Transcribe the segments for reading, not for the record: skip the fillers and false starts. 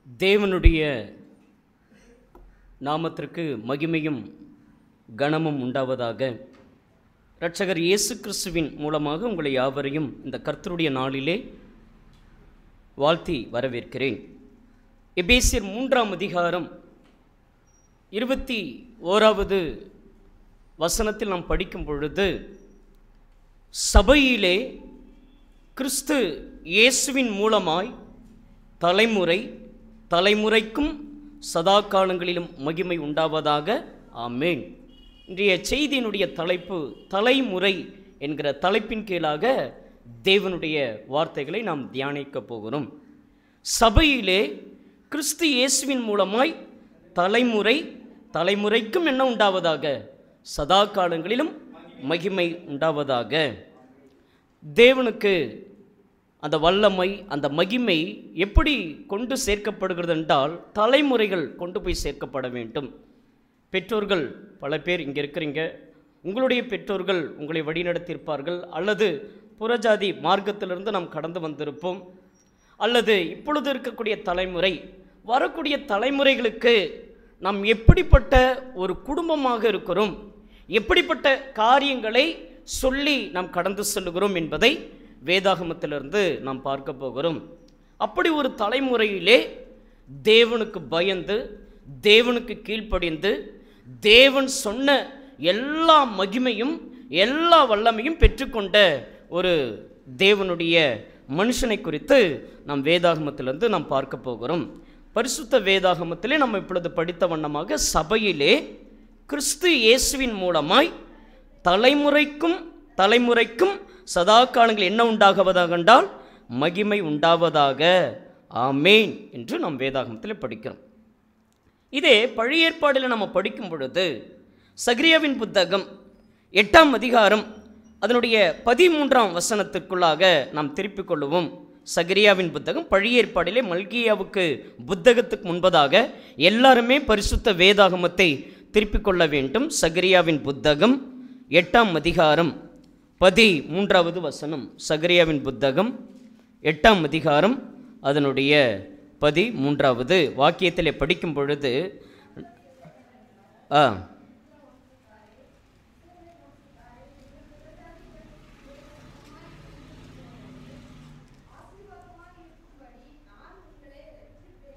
தேவனுடைய நாமத்திற்கு மகிமையும் கனமும் உண்டாவதாக. இரட்சகர் இயேசு கிறிஸ்துவின் மூலமாக உங்களை யாவரையும் இந்த கர்த்தருடைய நாளிலே வாழ்த்தி வரவேற்கிறேன். எபேசியர் 3ஆம் அதிகாரம் 21வது வசனத்தில் நாம் படிக்கும் பொழுது, சபையிலே கிறிஸ்து இயேசுவின் மூலமாய் தலைமுறை தலைமுறைக்கும் சதா காலங்களிலும் மகிமை உண்டாவதாக. ஆமேன். இன்றைய செய்தியினுடைய தலைப்பு தலைமுறை என்கிற தலைப்பின் கீழாக தேவனுடைய வார்த்தைகளை நாம் தியானிக்க போகிறோம். சபையிலே கிறிஸ்து இயேசுவின் மூலமாய் தலைமுறை தலைமுறைக்கும் என்ன உண்டாவதாக? சதா காலங்களிலும் மகிமை உண்டாவதாக. தேவனுக்கு அந்த வல்லமை, அந்த மகிமை எப்படி கொண்டு சேர்க்கப்படுகிறது என்றால், தலைமுறைகள் கொண்டு போய் சேர்க்கப்பட வேண்டும். பெற்றோர்கள் பல பேர் இங்கே இருக்கிறீங்க, உங்களுடைய பெற்றோர்கள் உங்களை வழிநடத்தியிருப்பார்கள், அல்லது புறஜாதி மார்க்கத்திலிருந்து நாம் கடந்து வந்திருப்போம், அல்லது இப்பொழுது இருக்கக்கூடிய தலைமுறை, வரக்கூடிய தலைமுறைகளுக்கு நாம் எப்படிப்பட்ட ஒரு குடும்பமாக இருக்கிறோம், எப்படிப்பட்ட காரியங்களை சொல்லி நாம் கடந்து செல்லுகிறோம் என்பதை வேதாகமத்திலிருந்து நாம் பார்க்க போகிறோம். அப்படி ஒரு தலைமுறையிலே தேவனுக்கு பயந்து, தேவனுக்கு கீழ்ப்படிந்து, தேவன் சொன்ன எல்லா மகிமையும் எல்லா வல்லமையும் பெற்றுக்கொண்ட ஒரு தேவனுடைய மனுஷனை குறித்து நாம் வேதாகமத்திலிருந்து நாம் பார்க்க போகிறோம். பரிசுத்த வேதாகமத்திலே நம்ம இப்பொழுது படித்த வண்ணமாக, சபையிலே கிறிஸ்து இயேசுவின் மூலமாய் தலைமுறைக்கும் தலைமுறைக்கும் சதா காலங்கள் என்ன உண்டாகுவதாக என்றால் மகிமை உண்டாவதாக. ஆமேன் என்று நாம் வேதாகமத்தில் படிக்கிறோம். இதே பழைய ஏற்பாடில் நம்ம படிக்கும் பொழுது, சகரியாவின் புத்தகம் 8ஆம் அதிகாரம் அதனுடைய 13ஆம் வசனத்திற்குள்ளாக நாம் திருப்பிக் கொள்ளுவோம். சகரியாவின் புத்தகம், பழைய ஏற்பாடிலே மல்கியாவுக்கு புத்தகத்துக்கு முன்பதாக எல்லாருமே பரிசுத்த வேதாகமத்தை திருப்பிக் கொள்ள வேண்டும். சகரியாவின் புத்தகம் 8ஆம் அதிகாரம் 13வது வசனம். சகரியாவின் புத்தகம் 8ஆம் அதிகாரம் அதனுடைய 13வது வாக்கியத்திலே படிக்கும் பொழுது,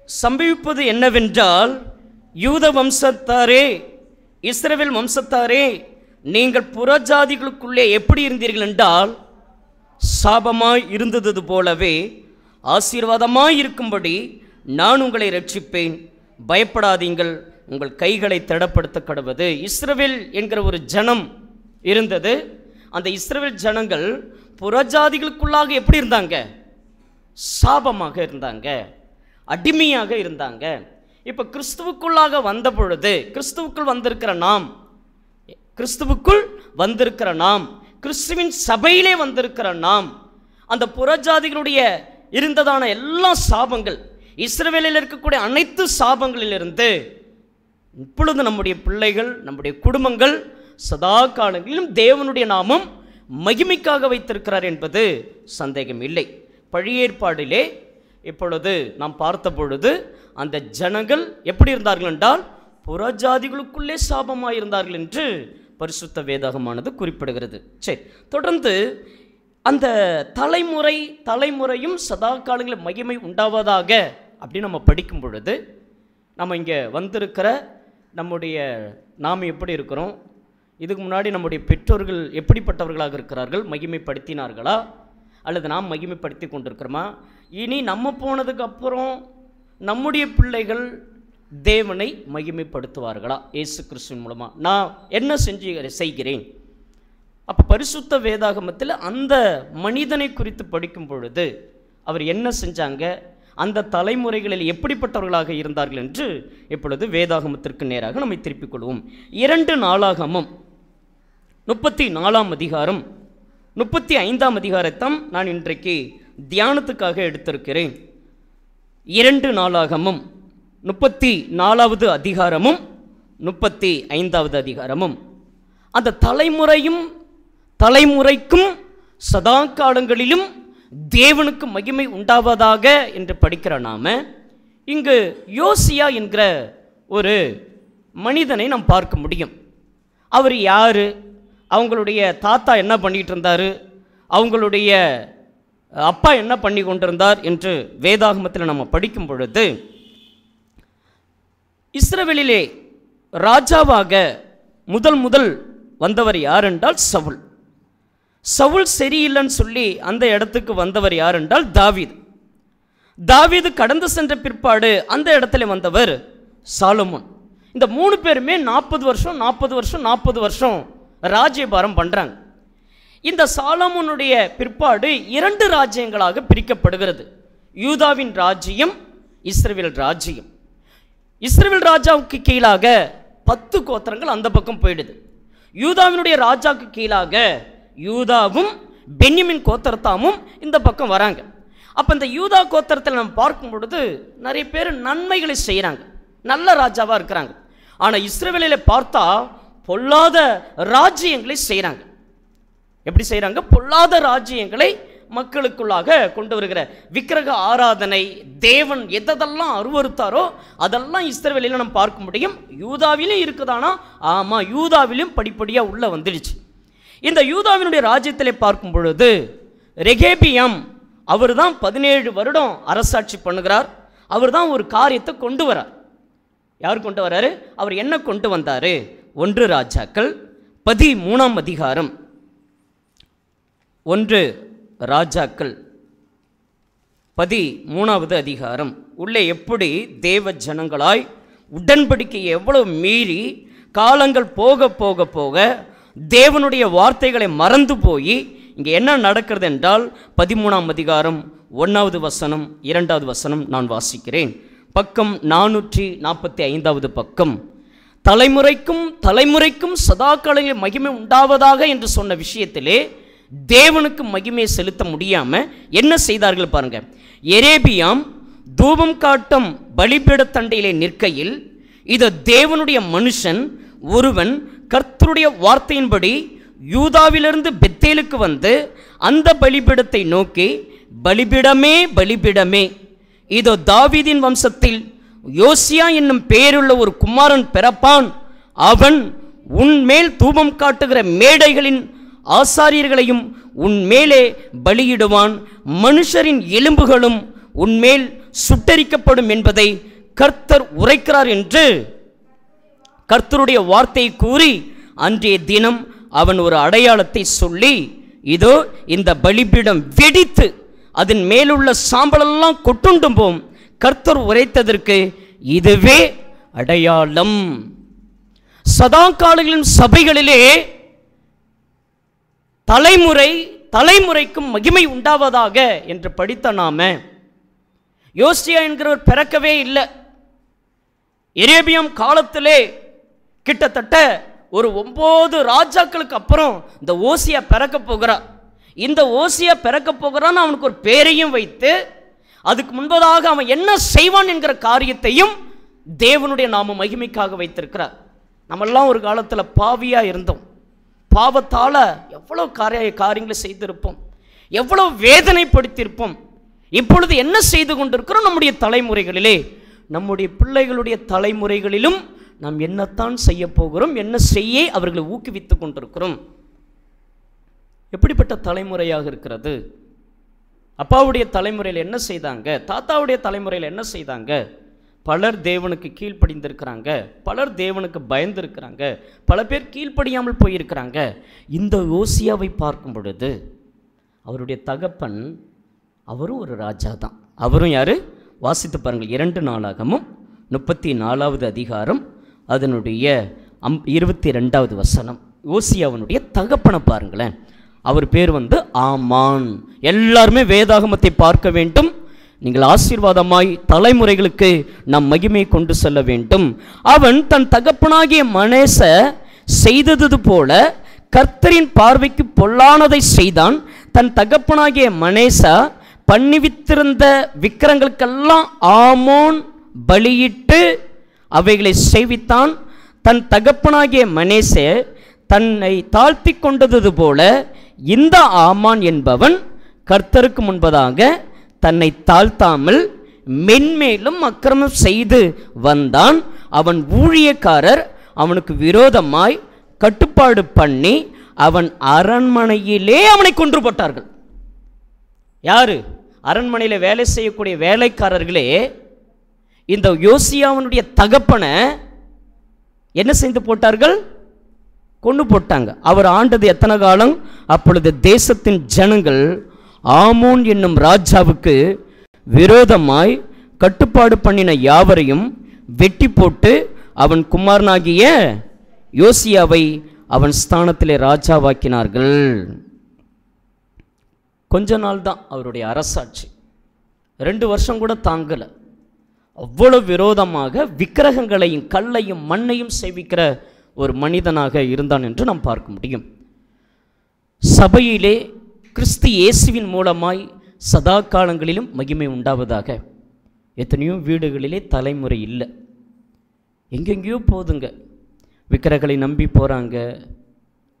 சம்பவிப்பது என்னவென்றால், யூத வம்சத்தாரே, இஸ்ரவேல் வம்சத்தாரே, நீங்கள் புறஜாதிகளுக்குள்ளே எப்படி இருந்தீர்கள் என்றால் சாபமாய் இருந்தது போலவே ஆசீர்வாதமாய் இருக்கும்படி நான் உங்களை ரட்சிப்பேன். பயப்படாதீங்கள், உங்கள் கைகளை திடப்படுத்த கடவது. இஸ்ரவேல் என்கிற ஒரு ஜனம் இருந்தது. அந்த இஸ்ரவேல் ஜனங்கள் புறஜாதிகளுக்குள்ளாக எப்படி இருந்தாங்க? சாபமாக இருந்தாங்க, அடிமையாக இருந்தாங்க. இப்போ கிறிஸ்துவுக்குள்ளாக வந்த பொழுது, கிறிஸ்துவுக்குள் வந்திருக்கிற நாம், கிறிஸ்துவின் சபையிலே வந்திருக்கிற நாம், அந்த புறஜாதிகளுடைய இருந்ததான எல்லா சாபங்கள், இஸ்ரவேலில் இருக்கக்கூடிய அனைத்து சாபங்களிலிருந்து இப்பொழுது நம்முடைய பிள்ளைகள், நம்முடைய குடும்பங்கள் சதா காலங்களிலும் தேவனுடைய நாமம் மகிமைக்காக வைத்திருக்கிறார் என்பது சந்தேகம் இல்லை. பழைய ஏற்பாடிலே இப்பொழுது நாம் பார்த்த பொழுது அந்த ஜனங்கள் எப்படி இருந்தார்கள் என்றால் புறஜாதிகளுக்குள்ளே சாபமாக இருந்தார்கள் என்று பரிசுத்த வேதாகமானது குறிப்பிடுகிறது. சரி, தொடர்ந்து அந்த தலைமுறையும் சதா காலங்களில் மகிமை உண்டாவதாக அப்படின்னு நம்ம படிக்கும் பொழுது, நம்ம இங்கே வந்திருக்கிற நாம் எப்படி இருக்கிறோம், இதுக்கு முன்னாடி நம்முடைய பெற்றோர்கள் எப்படிப்பட்டவர்களாக இருக்கிறார்கள், மகிமைப்படுத்தினார்களா, அல்லது நாம் மகிமைப்படுத்தி கொண்டிருக்கிறோமா, இனி நம்ம போனதுக்கு அப்புறம் நம்முடைய பிள்ளைகள் தேவனை மகிமைப்படுத்துவார்களா இயேசு கிறிஸ்துவின் மூலமாக, நான் என்ன செய்கிறேன். அப்போ பரிசுத்த வேதாகமத்தில் அந்த மனிதனை குறித்து படிக்கும் பொழுது அவர் என்ன செஞ்சாங்க, அந்த தலைமுறைகளில் எப்படிப்பட்டவர்களாக இருந்தார்கள் என்று இப்பொழுது வேதாகமத்திற்கு நேராக நம்மை திருப்பிக் கொள்வோம். 2 நாளாகமம் 34ஆம் அதிகாரம் 35ஆம் அதிகாரத்தை நான் இன்றைக்கு தியானத்துக்காக எடுத்திருக்கிறேன். 2 நாளாகமம் 34வது அதிகாரமும் 35வது அதிகாரமும் அந்த தலைமுறைக்கும் சதா காலங்களிலும் தேவனுக்கு மகிமை உண்டாவதாக என்று படிக்கிற நாம இங்கு யோசியா என்கிற ஒரு மனிதனை நாம் பார்க்க முடியும். அவர் யார், அவங்களுடைய தாத்தா என்ன பண்ணிகிட்டு இருந்தார், அவங்களுடைய அப்பா என்ன பண்ணி கொண்டிருந்தார் என்று வேதாகமத்தில் நம்ம படிக்கும் பொழுது, இஸ்ரவேலிலே ராஜாவாக முதல் வந்தவர் யார் என்றால் சவுல். சவுல் சரியில்லைன்னு சொல்லி அந்த இடத்துக்கு வந்தவர் யார் என்றால் தாவீது. தாவீது கடந்து சென்ற பிற்பாடு அந்த இடத்துல வந்தவர் சாலமோன். இந்த 3 பேருமே 40 வருஷம் ராஜ்யபாரம் பண்ணுறாங்க. இந்த சாலமோனுடைய பிற்பாடு 2 ராஜ்யங்களாக பிரிக்கப்படுகிறது. யூதாவின் ராஜ்யம், இஸ்ரவேல் ராஜ்யம். இஸ்ரவேல் ராஜாவுக்கு கீழாக 10 கோத்திரங்கள் அந்த பக்கம் போயிடுது. யூதாவினுடைய ராஜாவுக்கு கீழாக யூதாவும் பென்யமின் கோத்திரத்தாமும் இந்த பக்கம் வராங்க. அப்போ இந்த யூதா கோத்திரத்தில் நம்ம பார்க்கும் பொழுது நிறைய பேர் நன்மைகளை செய்கிறாங்க, நல்ல ராஜாவாக இருக்கிறாங்க. ஆனால் இஸ்ரவேலில் பார்த்தா பொல்லாத ராஜ்யங்களை செய்கிறாங்க. எப்படி செய்கிறாங்க? பொல்லாத ராஜ்யங்களை மக்களுக்குள்ளாக கொண்டு வருகிற விக்கிரக ஆராதனை, தேவன் எதெல்லாம் அருவறுத்தாரோ அதெல்லாம் இஸ்ரவேலில் நம்ம பார்க்க முடியும். யூதாவிலும் இருக்குதானா? ஆமாம், யூதாவிலும் படிப்படியாக உள்ளே வந்துடுச்சு. இந்த யூதாவினுடைய ராஜ்யத்திலே பார்க்கும் பொழுது ரெகேபியாம் அவர் தான் 17 வருடம் அரசாட்சி பண்ணுகிறார். அவர் தான் ஒரு காரியத்தை கொண்டு வரார். யார் கொண்டு வராரு? அவர் என்ன கொண்டு வந்தார்? 1 ராஜாக்கள் 13ஆம் அதிகாரம். 1 ராஜாக்கள் 13வது அதிகாரம். உள்ளே எப்படி தேவ ஜனங்களாய் உடன்படிக்கையை எவ்வளவு மீறி காலங்கள் போக போக போக தேவனுடைய வார்த்தைகளை மறந்து போய் இங்கே என்ன நடக்கிறது என்றால் 13ஆம் அதிகாரம் 1வது வசனம் 2வது வசனம் நான் வாசிக்கிறேன். பக்கம் 445வது பக்கம். தலைமுறைக்கும் தலைமுறைக்கும் சதா காலங்களில் மகிமை உண்டாவதாக என்று சொன்ன விஷயத்திலே தேவனுக்கு மகிமையை செலுத்த முடியாமல் என்ன செய்தார்கள் பாருங்க. எரேபியாம் தூபம் காட்டும் பலிபீடத்தண்டையிலே நிற்கையில் இது தேவனுடைய மனுஷன் ஒருவன் கர்த்தருடைய வார்த்தையின்படி யூதாவிலிருந்து பெத்தேலுக்கு வந்து அந்த பலிபீடத்தை நோக்கி, பலிபீடமே பலிபீடமே, இதோ தாவீதின் வம்சத்தில் யோசியா என்னும் பெயருள்ள ஒரு குமாரன் பிறப்பான், அவன் உன்மேல் தூபம் காட்டுகிற மேடைகளின் ஆசாரியர்களையும் உன்மேலே பலியிடுவான், மனுஷரின் எலும்புகளும் உன்மேல் சுட்டரிக்கப்படும் என்பதை கர்த்தர் உரைக்கிறார் என்று கர்த்தருடைய வார்த்தை கூறி அன்றைய தினம் அவன் ஒரு அடையாளத்தை சொல்லி, இதோ இந்த பலிபீடம் வெடித்து அதன் மேலுள்ள சாம்பலெல்லாம் கொட்டுண்டும் போம், கர்த்தர் உரைத்ததற்கு இதுவே அடையாளம். சதா காலங்களின் சபைகளிலே தலைமுறைக்கும் மகிமை உண்டாவதாக என்று படித்த நாம யோசியா என்கிறவர் பிறக்கவே இல்லை. எரேபியாம் காலத்திலே கிட்டத்தட்ட ஒரு 9 ராஜாக்களுக்கு அப்புறம் இந்த ஓசியா பிறக்க போகிறார். இந்த ஓசியா பிறக்க போகிறான்னு அவனுக்கு ஒரு பேரையும் வைத்து அதுக்கு முன்பதாக அவன் என்ன செய்வான் என்கிற காரியத்தையும் தேவனுடைய நாம மகிமைக்காக வைத்திருக்கிறார். நம்மெல்லாம் ஒரு காலத்தில் பாவியாக இருந்தோம். பாவத்தால் எவ்வளோ காரியங்களை செய்திருப்போம், எவ்வளோ வேதனைப்படுத்தியிருப்போம். இப்பொழுது என்ன செய்து கொண்டிருக்கிறோம்? நம்முடைய தலைமுறைகளிலே, நம்முடைய பிள்ளைகளுடைய தலைமுறைகளிலும் நாம் என்னத்தான் செய்ய போகிறோம், என்ன செய்ய அவர்களை ஊக்குவித்து கொண்டிருக்கிறோம். எப்படிப்பட்ட தலைமுறையாக இருக்கிறது? அப்பாவுடைய தலைமுறையில் என்ன செய்தாங்க, தாத்தாவுடைய தலைமுறையில் என்ன செய்தாங்க? பலர் தேவனுக்கு கீழ்ப்படிந்திருக்கிறாங்க, பலர் தேவனுக்கு பயந்திருக்கிறாங்க, பல பேர் கீழ்ப்படியாமல் போயிருக்கிறாங்க. இந்த யோசியாவை பார்க்கும் பொழுது அவருடைய தகப்பன் அவரும் ஒரு ராஜா தான். அவரும் யார்? வாசித்து பாருங்கள். 2 நாளாகமும் 34வது அதிகாரம் அதனுடைய 22வது வசனம். யோசியாவினுடைய தகப்பனை பாருங்களேன். அவர் பேர் ஆமான். எல்லாருமே வேதாகமத்தை பார்க்க வேண்டும். நீங்கள் ஆசீர்வாதமாய் தலைமுறைகளுக்கு நம் மகிமை கொண்டு செல்ல வேண்டும். அவன் தன் தகப்பனாகிய மனேச செய்தது போல கர்த்தரின் பார்வைக்கு பொல்லானதை செய்தான். தன் தகப்பனாகிய மனேசா பண்ணிவித்திருந்த விக்கிரங்களுக்கெல்லாம் ஆமோன் பலியிட்டு அவைகளை செய்வித்தான். தன் தகப்பனாகிய மனேசே தன்னை தாழ்த்தி கொண்டது போல இந்த ஆமான் என்பவன் கர்த்தருக்கு முன்பதாக தன்னை தாழ்த்தாமல் மென்மேலும் அக்கிரமம் செய்து வந்தான். அவன் ஊழியக்காரர் அவனுக்கு விரோதமாய் கட்டுப்பாடு பண்ணி அவன் அரண்மனையிலே அவனை கொன்று போட்டார்கள். யாரு? அரண்மனையில் வேலை செய்யக்கூடிய வேலைக்காரர்களே இந்த யோசியாவினுடைய தகப்பனை என்ன செய்து போட்டார்கள்? கொண்டு போட்டாங்க. அவர் ஆண்டது எத்தனை காலம்? அப்பொழுது தேசத்தின் ஜனங்கள் ஆமோன் என்னும் ராஜாவுக்கு விரோதமாய் கட்டுப்பாடு பண்ணின யாவரையும் வெட்டி போட்டு அவன் குமாரனாகிய யோசியாவை அவன் ஸ்தானத்திலே ராஜாவாக்கினார்கள். கொஞ்ச நாள் தான் அவருடைய அரசாட்சி, 2 வருஷம் கூட தாங்கலை. அவ்வளவு விரோதமாக விக்கிரகங்களையும் கல்லையும் மண்ணையும் சேவிக்கிற ஒரு மனிதனாக இருந்தான் என்று நாம் பார்க்க முடியும். சபையிலே கிறிஸ்து இயேசுவின் மூலமாய் சதா காலங்களிலும் மகிமை உண்டாவதாக. எத்தனையோ வீடுகளிலே தலைமுறை இல்லை, எங்கெங்கேயோ போதுங்க, விக்கிரகங்களை நம்பி போகிறாங்க.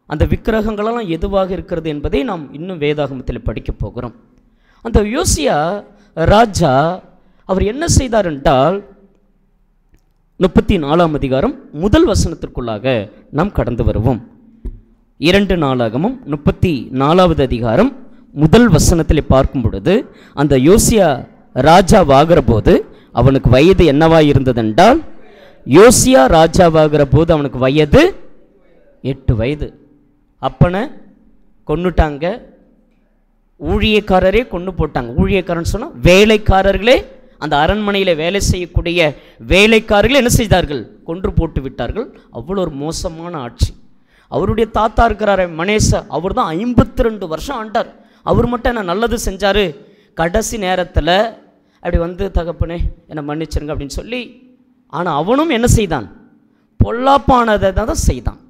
அந்த விக்கிரகங்களெல்லாம் எதுவாக இருக்கிறது என்பதை நாம் இன்னும் வேதாகமத்தில் படிக்க போகிறோம். அந்த யோசியா ராஜா அவர் என்ன செய்தார் என்றால் 34ஆம் அதிகாரம் முதல் வசனத்திற்குள்ளாக நாம் கடந்து வருவோம். 2 நாளாகமும் 34வது அதிகாரம் முதல் வசனத்தில் பார்க்கும் பொழுது, அந்த யோசியா ராஜாவாகிற போது அவனுக்கு வயது என்னவாய் இருந்ததென்றால், யோசியா ராஜாவாகிற போது அவனுக்கு வயது 8 வயது. அப்பனை கொன்னுட்டாங்க, ஊழியக்காரரே கொண்டு போட்டாங்க. ஊழியக்காரன் சொன்னால் வேலைக்காரர்களே, அந்த அரண்மனையில் வேலை செய்யக்கூடிய வேலைக்காரர்கள் என்ன செய்தார்கள்? கொன்று போட்டு விட்டார்கள். அவ்வளோ ஒரு மோசமான ஆட்சி. அவருடைய தாத்தா இருக்கிறார் மனேச, அவர் தான் 52 வருஷம் ஆண்டார். அவர் மட்டும் என்ன நல்லது செஞ்சார்? கடைசி நேரத்தில் அப்படி வந்து தகப்பனே என்னை மன்னிச்சிருங்க அப்படின்னு சொல்லி, ஆனால் அவனும் என்ன செய்தான்? பொல்லாப்பானதை தான் செய்தான்.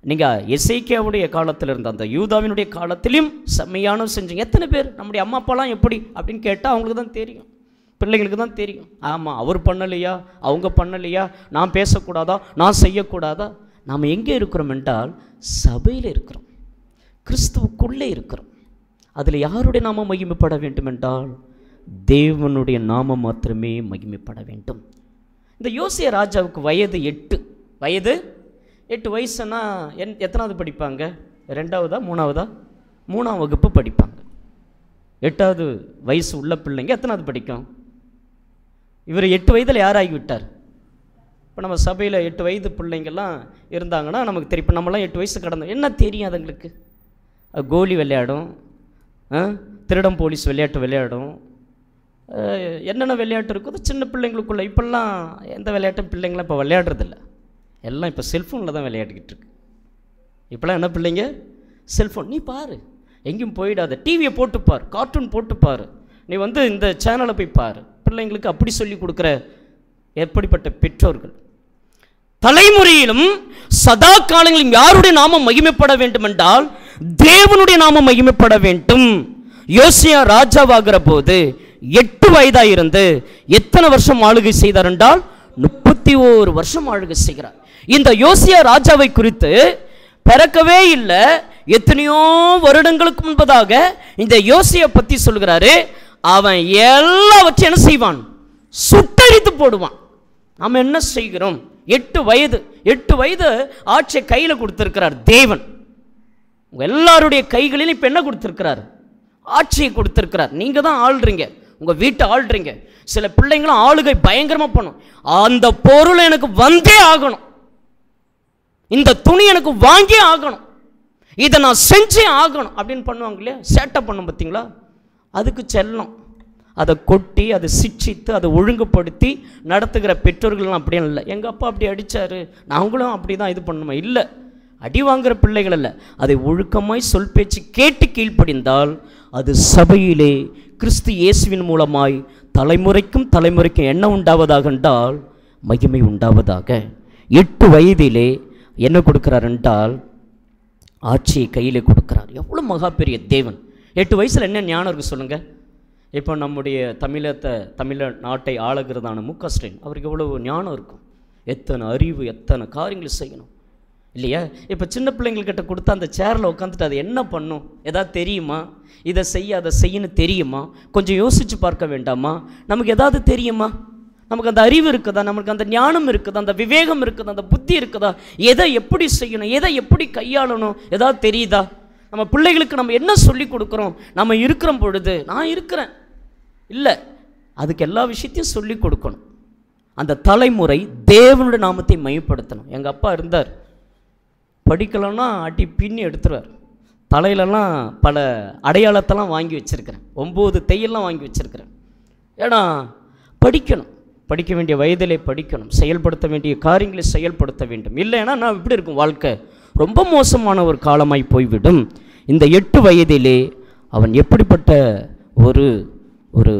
நீங்கள் எசேக்கியாவுடைய காலத்தில் இருந்த அந்த யூதாவினுடைய காலத்திலையும் செம்மையான செஞ்சீங்க. எத்தனை பேர் நம்முடைய அம்மா அப்பாலாம் எப்படி அப்படின்னு கேட்டால் அவங்களுக்கு தான் தெரியும், பிள்ளைங்களுக்கு தான் தெரியும். ஆமாம், அவர் பண்ணலையா, அவங்க பண்ணலையா, நான் பேசக்கூடாதா, நான் செய்யக்கூடாதா? நாம் எங்கே இருக்கிறோம் என்றால் சபையில் இருக்கிறோம், கிறிஸ்துவுக்குள்ளே இருக்கிறோம். அதில் யாருடைய நாமம் மகிமைப்பட வேண்டும் என்றால் தேவனுடைய நாமம் மாத்திரமே மகிமைப்பட வேண்டும். இந்த யோசியா ராஜாவுக்கு வயது 8. வயது 8 வயசுன்னா எத்தனாவது படிப்பாங்க? 2ஆவதா 3ஆவதா? 3ஆம் வகுப்பு படிப்பாங்க. 8வது வயசு உள்ள பிள்ளைங்க எத்தனாவது படிக்கும்? இவர் 8 வயதில் யாராகிவிட்டார்? இப்போ நம்ம சபையில் 8 வயது பிள்ளைங்கள்லாம் இருந்தாங்கன்னா நமக்கு தெரியும். இப்போ நம்மளாம் 8 வயசு கடந்தோம், என்ன தெரியும் அதுங்களுக்கு? கோலி விளையாடும், திருடம் போலீஸ் விளையாட்டு விளையாடும், என்னென்ன விளையாட்டு இருக்குதோ சின்ன பிள்ளைங்களுக்குள்ள. இப்போல்லாம் எந்த விளையாட்டும் பிள்ளைங்களாம் இப்போ விளையாடுறதில்ல, எல்லாம் இப்போ செல்ஃபோனில் தான் விளையாடிக்கிட்டு இருக்கு. இப்போலாம் என்ன பிள்ளைங்க? செல்ஃபோன். நீ பாரு, எங்கேயும் போயிடாத, டிவியை போட்டுப்பார், கார்ட்டூன் போட்டுப்பார், நீ வந்து இந்த சேனலை போய் பாரு. பிள்ளைங்களுக்கு அப்படி சொல்லி கொடுக்குற எப்படிப்பட்ட பெற்றோர்கள்! தலைமுறையிலும் சதா காலங்களிலும் யாருடைய நாமம் மகிமைப்பட வேண்டும் என்றால் தேவனுடைய நாமம் மகிமைப்பட வேண்டும். யோசியா ராஜாவாகிற போது 8 வயதாக இருந்து எத்தனை வருஷம் ஆளுகை செய்தார் என்றால் 31 வருஷம் ஆளுகை செய்கிறார். இந்த யோசியா ராஜாவை குறித்து பிறக்கவே இல்லை, எத்தனையோ வருடங்களுக்கு முன்பதாக இந்த யோசியா பற்றி சொல்கிறாரு. அவன் எல்லாவற்றையும் என்ன செய்வான்? சுட்டரித்து போடுவான். நாம் என்ன செய்கிறோம்? 8 வயது ஆட்சியை கையில் கொடுத்திருக்கிறார் தேவன். உங்கள் எல்லாருடைய கைகளிலும் இப்போ என்ன கொடுத்திருக்கிறார்? ஆட்சியை கொடுத்திருக்கிறார். நீங்கள் தான் ஆள்றீங்க, உங்கள் வீட்டை ஆள்றீங்க. சில பிள்ளைங்களும் ஆளுகை பயங்கரமாக பண்ணும். அந்த பொருள் எனக்கு வந்தே ஆகணும், இந்த துணி எனக்கு வாங்கி ஆகணும், இதை நான் செஞ்சே ஆகணும் அப்படின்னு பண்ணுவாங்க இல்லையா? சேட்டை பண்ணும் பார்த்தீங்களா? அதுக்கு செல்லம், அதை கொட்டி அதை சிக்ஷித்து அதை ஒழுங்குபடுத்தி நடத்துகிற பெற்றோர்கள்லாம் அப்படியே இல்லை. எங்கள் அப்பா அப்படி அடித்தார், நாங்களும் அப்படி தான் இது பண்ணணுமா? இல்லை, அடி வாங்குகிற பிள்ளைகள் அல்ல. அதை ஒழுக்கமாய் சொல் பேச்சு கேட்டு கீழ்ப்படிந்தால் அது சபையிலே கிறிஸ்து இயேசுவின் மூலமாய் தலைமுறைக்கும் என்ன உண்டாவதாக என்றால் மகிமை உண்டாவதாக. 8 வயதிலே என்ன கொடுக்கிறார் என்றால் ஆட்சியை கையில் கொடுக்கிறார். எவ்வளோ மகா பெரிய தேவன்! 8 வயசில் என்ன ஞானம் இருக்குது சொல்லுங்கள்? இப்போ நம்முடைய தமிழ்நாட்டை ஆளுகிறதான மு.க. ஸ்டாலின், அவருக்கு எவ்வளோ ஞானம் இருக்கும், எத்தனை அறிவு, எத்தனை காரியங்கள் செய்யணும். இல்லையா? இப்போ சின்ன பிள்ளைங்கள்கிட்ட கொடுத்தா அந்த சேரில் உட்காந்துட்டு அது என்ன பண்ணும்? எதாவது தெரியுமா? இதை செய்ய அதை செய்யன்னு தெரியுமா? கொஞ்சம் யோசித்து பார்க்க வேண்டாமா? நமக்கு எதாவது தெரியுமா? நமக்கு அந்த அறிவு இருக்குதா? நமக்கு அந்த ஞானம் இருக்குதா? அந்த விவேகம் இருக்குதா? அந்த புத்தி இருக்குதா? எதை எப்படி செய்யணும், எதை எப்படி கையாளணும், ஏதாவது தெரியுதா? நம்ம பிள்ளைகளுக்கு நம்ம என்ன சொல்லி கொடுக்குறோம்? நம்ம இருக்கிற பொழுது நான் இருக்கிறேன் இல்லை, அதுக்கு எல்லா விஷயத்தையும் சொல்லி கொடுக்கணும். அந்த தலைமுறை தேவனுடைய நாமத்தை மையப்படுத்தணும். எங்கள் அப்பா இருந்தார், படிக்கலன்னா அடி பின்னி எடுத்துருவார். தலையிலலாம் பல அடையாளத்தெல்லாம் வாங்கி வச்சுருக்கிறேன், 9 தையெல்லாம் வாங்கி வச்சுருக்கிறேன். ஏன்னா படிக்கணும், படிக்க வேண்டிய வயதிலே படிக்கணும், செயல்படுத்த வேண்டிய காரியங்களை செயல்படுத்த வேண்டும். இல்லைன்னா நான் இப்படி இருக்கும், வாழ்க்கை ரொம்ப மோசமான ஒரு காலமாய் போய்விடும். இந்த 8 வயதிலே அவன் எப்படிப்பட்ட ஒரு ஒரு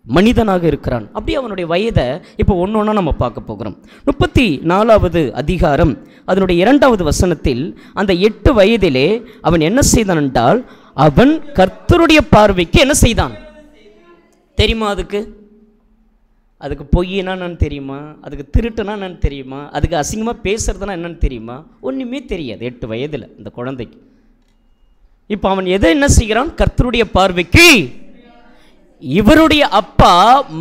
மனிதனாக இருக்கிறான், அப்படி அவனுடைய வயதை இப்போ ஒன்று ஒன்றா நம்ம பார்க்க போகிறோம். 34வது அதிகாரம் அதனுடைய 2வது வசனத்தில் அந்த 8 வயதிலே அவன் என்ன செய்தான் என்றால், அவன் கர்த்தருடைய பார்வைக்கு என்ன செய்தான் தெரியுமா? அதுக்கு பொய்னா என்னன்னு தெரியுமா? அதுக்கு திருட்டுனா என்னன்னு தெரியுமா? அதுக்கு அசிங்கமாக பேசுறதுனா என்னன்னு தெரியுமா? ஒன்றுமே தெரியாது 8 வயதில் அந்த குழந்தைக்கு. இப்போ அவன் எதை என்ன செய்கிறான்? கர்த்தருடைய பார்வைக்கு. இவருடைய அப்பா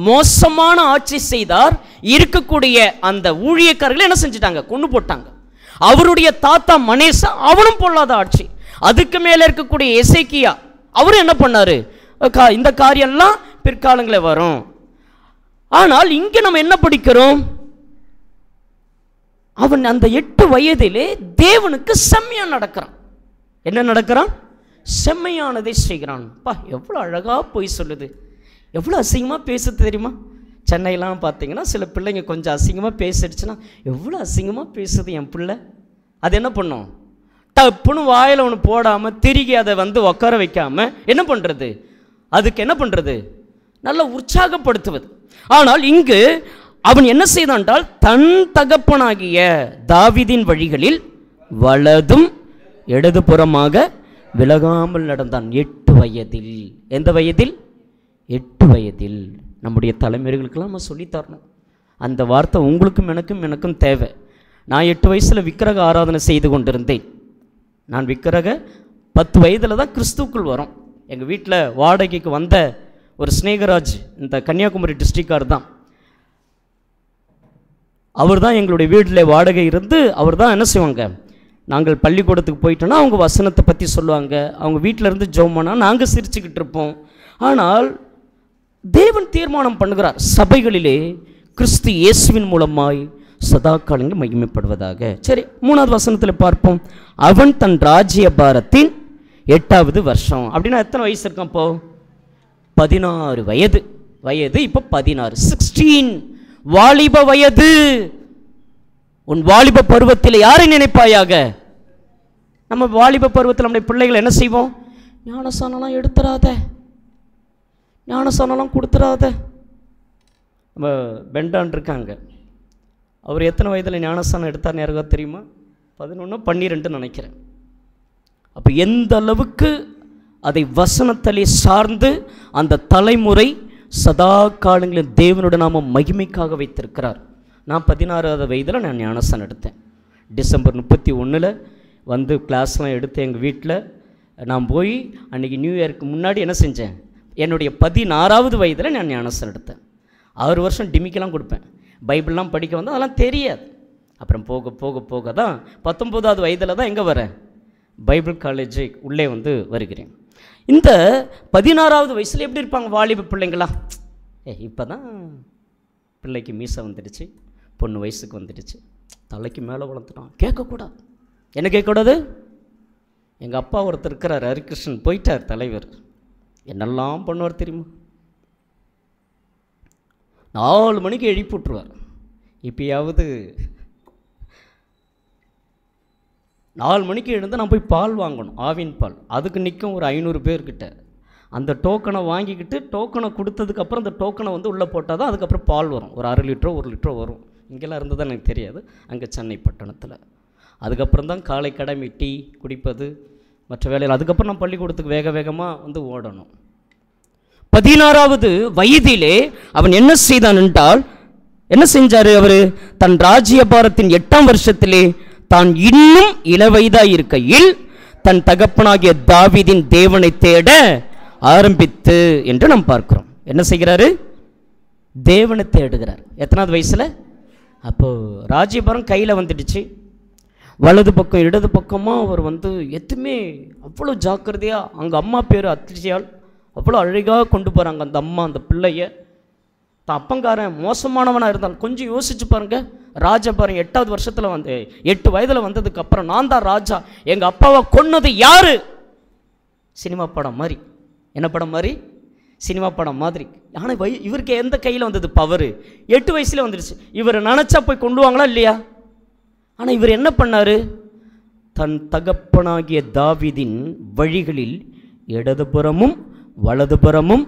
மோசமான ஆட்சி செய்தார், இருக்கக்கூடிய அந்த ஊழியக்காரர்கள் என்ன செஞ்சிட்டாங்க? கொண்டு போட்டாங்க. அவருடைய தாத்தா மனேசா, அவனும் பொல்லாத ஆட்சி. அதுக்கு மேலே இருக்கக்கூடிய எசேக்கியா, அவரும் என்ன பண்ணாரு? இந்த காரியம்லாம் பிற்காலங்களில் வரும். ஆனால் இங்கே நம்ம என்ன படிக்கிறோம்? அவன் அந்த 8 வயதிலே தேவனுக்கு செம்மையா நடக்கிறான். என்ன நடக்கிறான்? செம்மையானதை செய்கிறான். பா, எவ்வளோ அழகாக போய் சொல்லுது, எவ்வளோ அசிங்கமாக பேசுது தெரியுமா? சென்னையெல்லாம் பார்த்தீங்கன்னா சில பிள்ளைங்க கொஞ்சம் அசிங்கமாக பேசிடுச்சுன்னா, எவ்வளோ அசிங்கமாக பேசுது என் பிள்ளை. அது என்ன பண்ணும்? டப்புன்னு வாயில் ஒன்று போடாமல் திருகி அதை உட்கார வைக்காமல் என்ன பண்ணுறது? அதுக்கு என்ன பண்ணுறது? நல்லா உற்சாகப்படுத்துவது. ஆனால் இங்கு அவன் என்ன செய்தான் என்றால், தன் தகப்பனாகிய தாவீதின் வழிகளில் வலதும் இடதுபுறமாக விலகாமல் நடந்தான் 8 வயதில். எந்த வயதில்? 8 வயதில். நம்முடைய தலைமுறைகளுக்கெல்லாம் நம்ம சொல்லித்தரணும். அந்த வார்த்தை உங்களுக்கும் எனக்கும் தேவை. நான் 8 வயசில் விக்கிரக ஆராதனை செய்து கொண்டிருந்தேன். நான் விக்கிரக 10 வயதில் தான் கிறிஸ்துக்குள் வரோம். எங்கள் வீட்டில் வாடகைக்கு வந்த ஒரு ஸ்நேகராஜ், இந்த கன்னியாகுமரி டிஸ்ட்ரிக்டார் தான். அவர் தான் எங்களுடைய வீட்டில் வாடகை இருந்து, அவர் தான் என்ன செய்வாங்க, நாங்கள் பள்ளிக்கூடத்துக்கு போயிட்டோன்னா அவங்க வசனத்தை பற்றி சொல்லுவாங்க, அவங்க வீட்டில் இருந்து ஜெபம் பண்ணால் நாங்கள் சிரிச்சுக்கிட்டு இருப்போம். ஆனால் தேவன் தீர்மானம் பண்ணுகிறார், சபைகளிலே கிறிஸ்து இயேசுவின் மூலமாய் சதா காலங்கள் மகிமைப்படுவதாக. சரி, 3வது வசனத்தில் பார்ப்போம். அவன் தன் ராஜ்யபாரத்தின் 8வது வருஷம். அப்படின்னா எத்தனை வயசு இருக்கான்? இப்போ 16 வயது. இப்போ 16, 16 வாலிப வயது. உன் வாலிப பருவத்தில் யாரை நினைப்பாயாக? நம்ம வாலிப பருவத்தில் நம்முடைய பிள்ளைகளை என்ன செய்வோம்? ஞானசானலாம் எடுத்துறாத, ஞானசானலாம் கொடுத்துறாத. நம்ம பெண்டான் இருக்காங்க, அவர் எத்தனை வயதில் ஞானசானம் எடுத்தார்னு யாருக்கா தெரியுமா? 11, 12 நினைக்கிறேன். அப்போ எந்த அளவுக்கு அதை வசனத்திலே சார்ந்து அந்த தலைமுறை சதா காலங்களில் தேவனுடைய நாம மகிமைக்காக வைத்திருக்கிறார். நான் 16வது வயதில் நான் ஞானசானம் எடுத்தேன். டிசம்பர் 31 கிளாஸ்லாம் எடுத்து எங்கள் வீட்டில் நான் போய் அன்றைக்கி நியூ இயருக்கு முன்னாடி என்ன செஞ்சேன்? என்னுடைய 16வது வயதில் நான் ஞானசானம் எடுத்தேன். 6 வருஷம் டிமிக்கெல்லாம் கொடுப்பேன், பைபிள்லாம் படிக்க வந்தால் அதெல்லாம் தெரியாது. அப்புறம் போக போக போக தான் 19வது வயதில் தான் எங்கே வரேன்? பைபிள் காலேஜ் உள்ளே வருகிறேன். இந்த 16வது வயசில் எப்படி இருப்பாங்க வாலிப பிள்ளைங்களா? இப்போ தான் பிள்ளைக்கு மீசை வந்துடுச்சு, பொண்ணு வயசுக்கு வந்துடுச்சு, தலைக்கு மேலே வளர்த்துட்டான். கேட்கக்கூடாது. என்ன கேட்கக்கூடாது? எங்கள் அப்பா ஒருத்தர் இருக்கிறார், ஹரிகிருஷ்ணன், போயிட்டார் தலைவர். என்னெல்லாம் பண்ணுவார் தெரியுமா? 4 மணிக்கு எழுப்பி விட்ருவார். இப்போயாவது 4 மணிக்கு எழுந்து நான் போய் பால் வாங்கணும், ஆவின் பால். அதுக்கு நிற்கும் ஒரு 500 பேர்கிட்ட. அந்த டோக்கனை வாங்கிக்கிட்டு டோக்கனை கொடுத்ததுக்கப்புறம் அந்த டோக்கனை உள்ளே போட்டால் தான் அதுக்கப்புறம் பால் வரும். ஒரு 1/2 லிட்டரோ 1 லிட்டரோ வரும். இங்கெல்லாம் இருந்தது எனக்கு தெரியாது, அங்கே சென்னை பட்டணத்தில். அதுக்கப்புறம் தான் காலை கடமை டீ குடிப்பது, மற்ற வேலையில். அதுக்கப்புறம் நான் பள்ளிக்கூடத்துக்கு வேக வேகமாக ஓடணும். 16வது வயதிலே அவன் என்ன செய்தான் என்றால், என்ன செஞ்சார்? அவர் தன் ராஜ்யபாரத்தின் 8ஆம் வருஷத்திலே தான் இன்னும் இளவயதாய் இருக்கையில் தன் தகப்பனாகிய தாவீதின் தேவனை தேட ஆரம்பித்து என்று நாம் பார்க்கிறோம். என்ன செய்கிறாரு? தேவனை தேடுகிறார். எத்தனாவது வயசுல? அப்போ ராஜ்யபாரம் கையில் வந்துடுச்சு. வலது பக்கம் இடது பக்கமாக அவர் எதுவுமே அவ்வளோ ஜாக்கிரதையாக, அங்கே அம்மா பேர் அத்திரியால் அவ்வளோ அழகாக கொண்டு போகிறாங்க அந்த அம்மா அந்த பிள்ளைய. தான் அப்பங்காரன் மோசமானவனாக இருந்தாலும் கொஞ்சம் யோசிச்சு பாருங்க. ராஜபாரம் 8வது வருஷத்தில் 8 வயதில் வந்ததுக்கு அப்புறம் நான் தான் ராஜா, எங்கள் அப்பாவை கொன்னது யாரு? சினிமா படம் மாதிரி. என்ன படம் மாதிரி? சினிமா படம் மாதிரி. ஆனால் இவருக்கு எந்த கையில் வந்தது பவர்? 8 வயசுல வந்துடுச்சு. இவர் நினச்சா போய் கொண்டு வாங்களா இல்லையா? ஆனால் இவர் என்ன பண்ணார்? தன் தகப்பனாகிய தாவீதின் வழிகளில் இடதுபுறமும் வலதுபுறமும்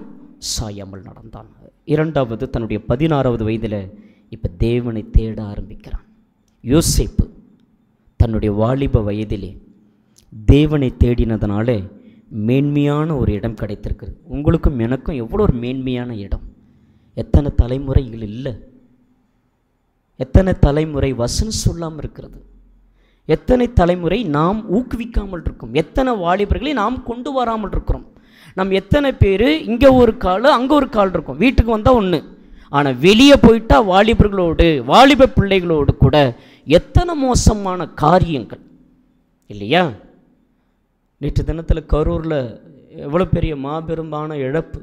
சாயாமல் நடந்தான். 2வது தன்னுடைய 16வது வயதில் இப்போ தேவனை தேட ஆரம்பிக்கிறான். யோசேப்பு தன்னுடைய வாலிப வயதிலே தேவனை தேடினதுனால மேன்மையான ஒரு இடம் கிடைத்திருக்குது. உங்களுக்கும் எனக்கும் எவ்வளோ ஒரு மேன்மையான இடம். எத்தனை தலைமுறைகள் இல்லை, எத்தனை தலைமுறை வசனம் சொல்லாமல் இருக்கிறது, எத்தனை தலைமுறை நாம் ஊக்குவிக்காமல் இருக்கோம், எத்தனை வாலிபர்களை நாம் கொண்டு வராமல் இருக்கிறோம். நம்ம எத்தனை பேர் இங்கே ஒரு கால் அங்கே ஒரு கால் இருக்கும். வீட்டுக்கு வந்தால் ஒன்று, ஆனால் வெளியே போயிட்டா வாலிபர்களோடு வாலிப பிள்ளைகளோடு கூட எத்தனை மோசமான காரியங்கள் இல்லையா? நேற்று தினத்தில் கரூரில் எவ்வளோ பெரிய மாபெருமான இழப்பு.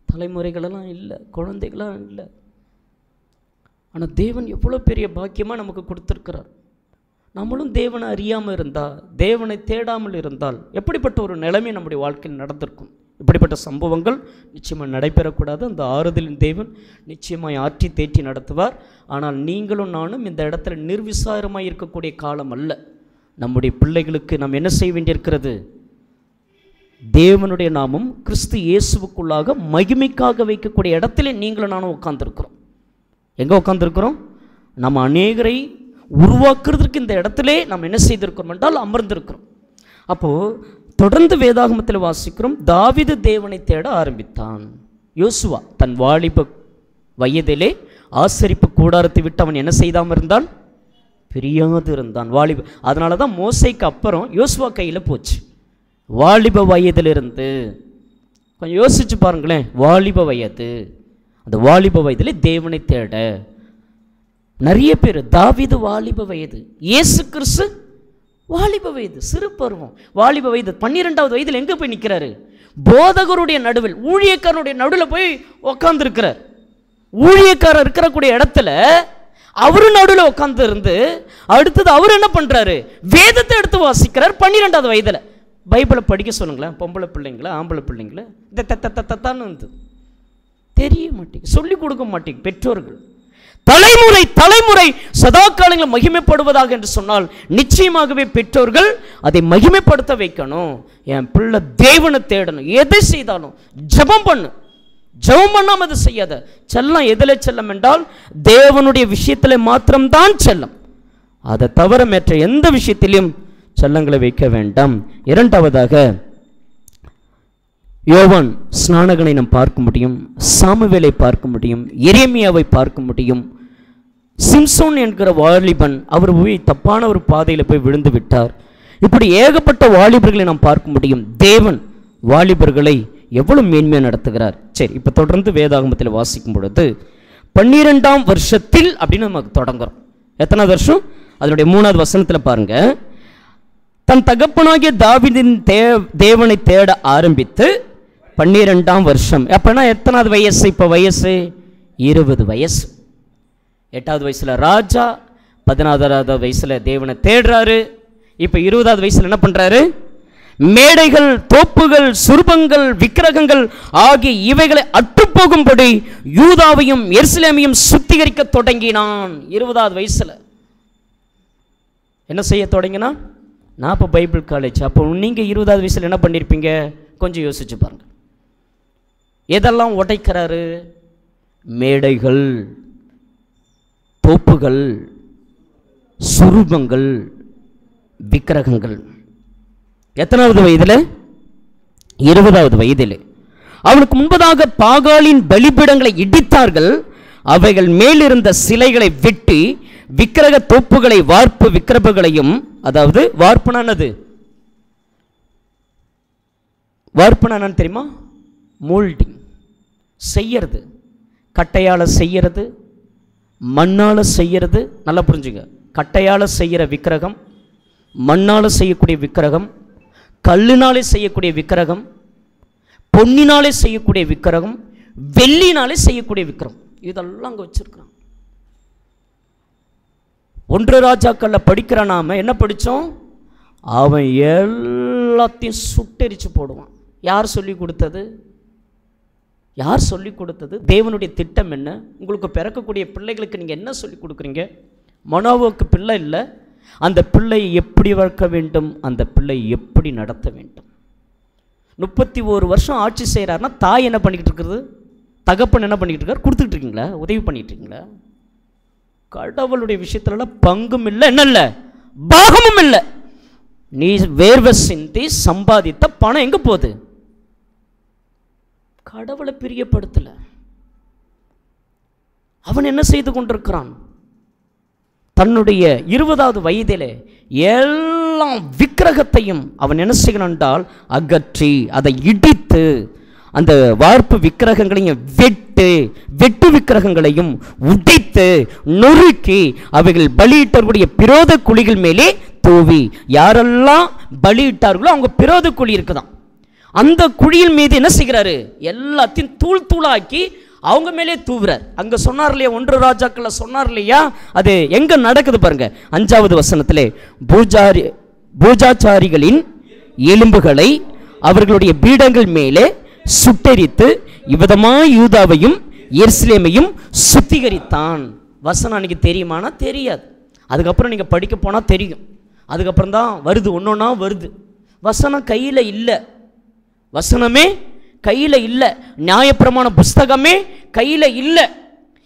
தலைமுறைகளெல்லாம் இல்லை, குழந்தைகளாம் இல்லை. ஆனால் தேவன் எவ்வளோ பெரிய பாக்கியமாக நமக்கு கொடுத்துருக்கிறார். நம்மளும் தேவனை அறியாமல் இருந்தால், தேவனை தேடாமல் இருந்தால் எப்படிப்பட்ட ஒரு நிலைமை நம்முடைய வாழ்க்கையில் நடந்திருக்கும். இப்படிப்பட்ட சம்பவங்கள் நிச்சயமாக நடைபெறக்கூடாது. அந்த ஆறுதலின் தேவன் நிச்சயமாய் ஆற்றி தேற்றி நடத்துவார். ஆனால் நீங்களும் நானும் இந்த இடத்துல நிர்விசாரமாக இருக்கக்கூடிய காலம் அல்ல. நம்முடைய பிள்ளைகளுக்கு நாம் என்ன செய்ய வேண்டியிருக்கிறது? தேவனுடைய நாமம் கிறிஸ்து இயேசுவுக்குள்ளாக மகிமைக்காக வைக்கக்கூடிய இடத்துல நீங்களும் நானும் உட்கார்ந்துருக்கிறோம். எங்கே உட்கார்ந்துருக்கிறோம்? நம்ம அநேகரை உருவாக்குறதுக்கு இந்த இடத்துல நம்ம என்ன செய்திருக்கிறோம் என்றால் அமர்ந்திருக்கிறோம். அப்போது தொடர்ந்து வேதாகமத்தில் வாசிக்கிறோம், தாவீது தேவனை தேட ஆரம்பித்தான். யோசுவா தன் வாலிப வயதிலே ஆசரிப்பு கூடாரத்தை விட்டு அவன் என்ன செய்தாமல் இருந்தான்? பிரியாது இருந்தான். வாலிப அதனால தான் மோசைக்கு அப்புறம் யோசுவா கையில் போச்சு. வாலிப வயதிலிருந்து கொஞ்சம் யோசிச்சு பாருங்களேன். வாலிப வயது, அந்த வாலிப வயதிலே தேவனை தேட நிறைய பேர். தாவீது வாலிப வயது, இயேசு கிறிஸ்து வாலிப வயது, சிறு பருவம், வாலிப வயது. 12வது வயதில் எங்கே போய் நிற்கிறாரு? போதகருடைய நடுவில், ஊழியக்காரனுடைய நடுவில் போய் உக்காந்துருக்கிறார். ஊழியக்காரர் இருக்கக்கூடிய இடத்துல அவரு நடுவில் உட்காந்து இருந்து அடுத்தது அவர் என்ன பண்ணுறாரு? வேதத்தை எடுத்து வாசிக்கிறார் 12வது வயதில். பைபிளை படிக்க சொல்லுங்களேன். பொம்பளை பிள்ளைங்களா ஆம்பளை பிள்ளைங்களா? இந்த தத்தான்னு தெரிய மாட்டேங்க, சொல்லிக் கொடுக்க மாட்டேங்க பெற்றோர்கள். தலைமுறை தலைமுறை சதா காலங்களில் மகிமைப்படுவதாக என்று சொன்னால் நிச்சயமாகவே பெற்றோர்கள் அதை மகிமைப்படுத்த வைக்கணும். என் பிள்ளை தேவனை தேடணும். எதை செய்தாலும் ஜெபம் பண்ணு. ஜெபம் பண்ணாமல் அதை செய்யாத. செல்லம் எதில் செல்லம் என்றால் தேவனுடைய விஷயத்தில் மாத்திரம்தான் செல்லம். அதை தவிர மற்ற எந்த விஷயத்திலும் செல்லங்களை வைக்க வேண்டாம். 2வதாக யோவான் ஸ்நானகனை நாம் பார்க்க முடியும், சாமுவேலை பார்க்க முடியும், எரேமியாவை பார்க்க முடியும். சிம்சோன் என்கிற வாலிபன் அவர் போய் தப்பான ஒரு பாதையில் போய் விழுந்து விட்டார். இப்படி ஏகப்பட்ட வாலிபர்களை நாம் பார்க்க முடியும். தேவன் வாலிபர்களை எவ்வளவு மேன்மையாக நடத்துகிறார். சரி, இப்போ தொடர்ந்து வேதாகமத்தில் வாசிக்கும் பொழுது 12ஆம் வருஷத்தில் அப்படின்னு நமக்கு தொடங்குறோம். எத்தனாவது வருஷம்? அதனுடைய 3வது வசனத்தில் பாருங்க. தன் தகப்பனாகிய தாவீதின் தேவனை தேட ஆரம்பித்து 12ஆம் வருஷம். அப்பனா எத்தனாவது வயசு? இப்போ வயசு 20 வயசு. 8வது வயசுல ராஜா, 14வது வயசுல தேவனை தேடுறாரு. இப்போ 20வது வயசுல என்ன பண்றாரு? மேடைகள், தோப்புகள், சுரூபங்கள், விக்கிரகங்கள் ஆகிய இவைகளை அற்றுப்போகும்படி யூதாவையும் எருசலேமையும் சுத்திகரிக்க தொடங்கினான். 20வது வயசுல என்ன செய்ய தொடங்கினான்? நான் இப்போ பைபிள் காலேஜ். அப்போ நீங்கள் 20வது வயசில் என்ன பண்ணியிருப்பீங்க? கொஞ்சம் யோசிச்சு பாருங்க. எதெல்லாம் உடைக்கிறாரு? மேடைகள், தோப்புகள், சுரூபங்கள், விக்கிரகங்கள். எத்தனாவது வயதில்? 20வது வயதில். அவனுக்கு முன்பதாக பாகாலின் பலிபீடங்களை இடித்தார்கள். அவைகள் மேலிருந்த சிலைகளை வெட்டி விக்கிரக தோப்புகளை வார்ப்பு விக்கிரகங்களையும், அதாவது வார்ப்புனானது, வார்ப்புனா தெரியுமா? மோல்டிங், செய்யறது, கட்டையால் செய்யறது, மண்ணால் செய்யறது. நல்லா புரிஞ்சுங்க. கட்டையால் செய்கிற விக்கிரகம், மண்ணால் செய்யக்கூடிய விக்கிரகம், கல்லினாலே செய்யக்கூடிய விக்கிரகம், பொன்னினாலே செய்யக்கூடிய விக்கிரகம், வெள்ளினாலே செய்யக்கூடிய விக்கிரகம், இதெல்லாம் அங்கே வச்சிருக்கிறாங்க. 1 ராஜாக்கள்ல படிக்கிற நாம என்ன படித்தோம்? அவன் எல்லாத்தையும் சுட்டெரிச்சு போடுவான். யார் சொல்லி கொடுத்தது? யார் சொல்லி கொடுத்தது? தேவனுடைய திட்டம் என்ன? உங்களுக்கு பிறக்கக்கூடிய பிள்ளைகளுக்கு நீங்கள் என்ன சொல்லி கொடுக்குறீங்க? மனோவுக்கு பிள்ளை இல்லை, அந்த பிள்ளையை எப்படி வளர்க்க வேண்டும், அந்த பிள்ளை எப்படி நடத்த வேண்டும். 31 வருஷம் ஆட்சி செய்கிறாருன்னா தாய் என்ன பண்ணிக்கிட்டு இருக்கிறது? தகப்பன் என்ன பண்ணிக்கிட்டு இருக்காரு? கொடுத்துக்கிட்டு இருக்கீங்களா? உதவி பண்ணிட்டு இருக்கீங்களா? கடவுளுடைய விஷயத்துலலாம் பங்கும் இல்லை, என்ன இல்லை, பாகமும் இல்லை. நீ வேர்வை சிந்தி சம்பாதித்த பணம் எங்கே போகுது? கடவுளை பிரியப்படுத்தலை. அவன் என்ன செய்து கொண்டிருக்கிறான்? தன்னுடைய 20வது வயதிலே எல்லா விக்கிரகத்தையும் அவன் என்ன செய்கிறான் என்றால் அகற்றி, அதை இடித்து, அந்த வார்ப்பு விக்கிரகங்களையும் வெட்டு விக்கிரகங்களையும் உடைத்து நொறுக்கி அவைகள் பலியிட்டவர்களுடைய பிரோத குழிகள் மேலே தூவி. யாரெல்லாம் பலியிட்டார்களோ அவங்க பிரோத குழி இருக்குதான், அந்த குழியின் மீது என்ன செய்கிறாரு? எல்லாத்தையும் தூள் தூளாக்கி அவங்க மேலே தூவுறார். அங்க சொன்னார் இல்லையா, 1 ராஜாக்கள்ல சொன்னார் இல்லையா, அது எங்க நடக்குது பாருங்க. 5வது வசனத்திலே பூஜாச்சாரிகளின் எலும்புகளை அவர்களுடைய பீடங்கள் மேலே சுட்டெரித்து இவ்விதமாய் யூதாவையும் எருசலேமையும் சுத்திகரித்தான். வசனம் அன்னைக்கு தெரியுமானா தெரியாது. அதுக்கப்புறம் நீங்க படிக்க போனா தெரியும். அதுக்கப்புறம் தான் வருது, ஒன்னொன்னா வருது. வசனம் கையில் இல்லை, வசனமே கையில் இல்லை, நியாயப்பிரமாண புஸ்தகமே கையில் இல்லை.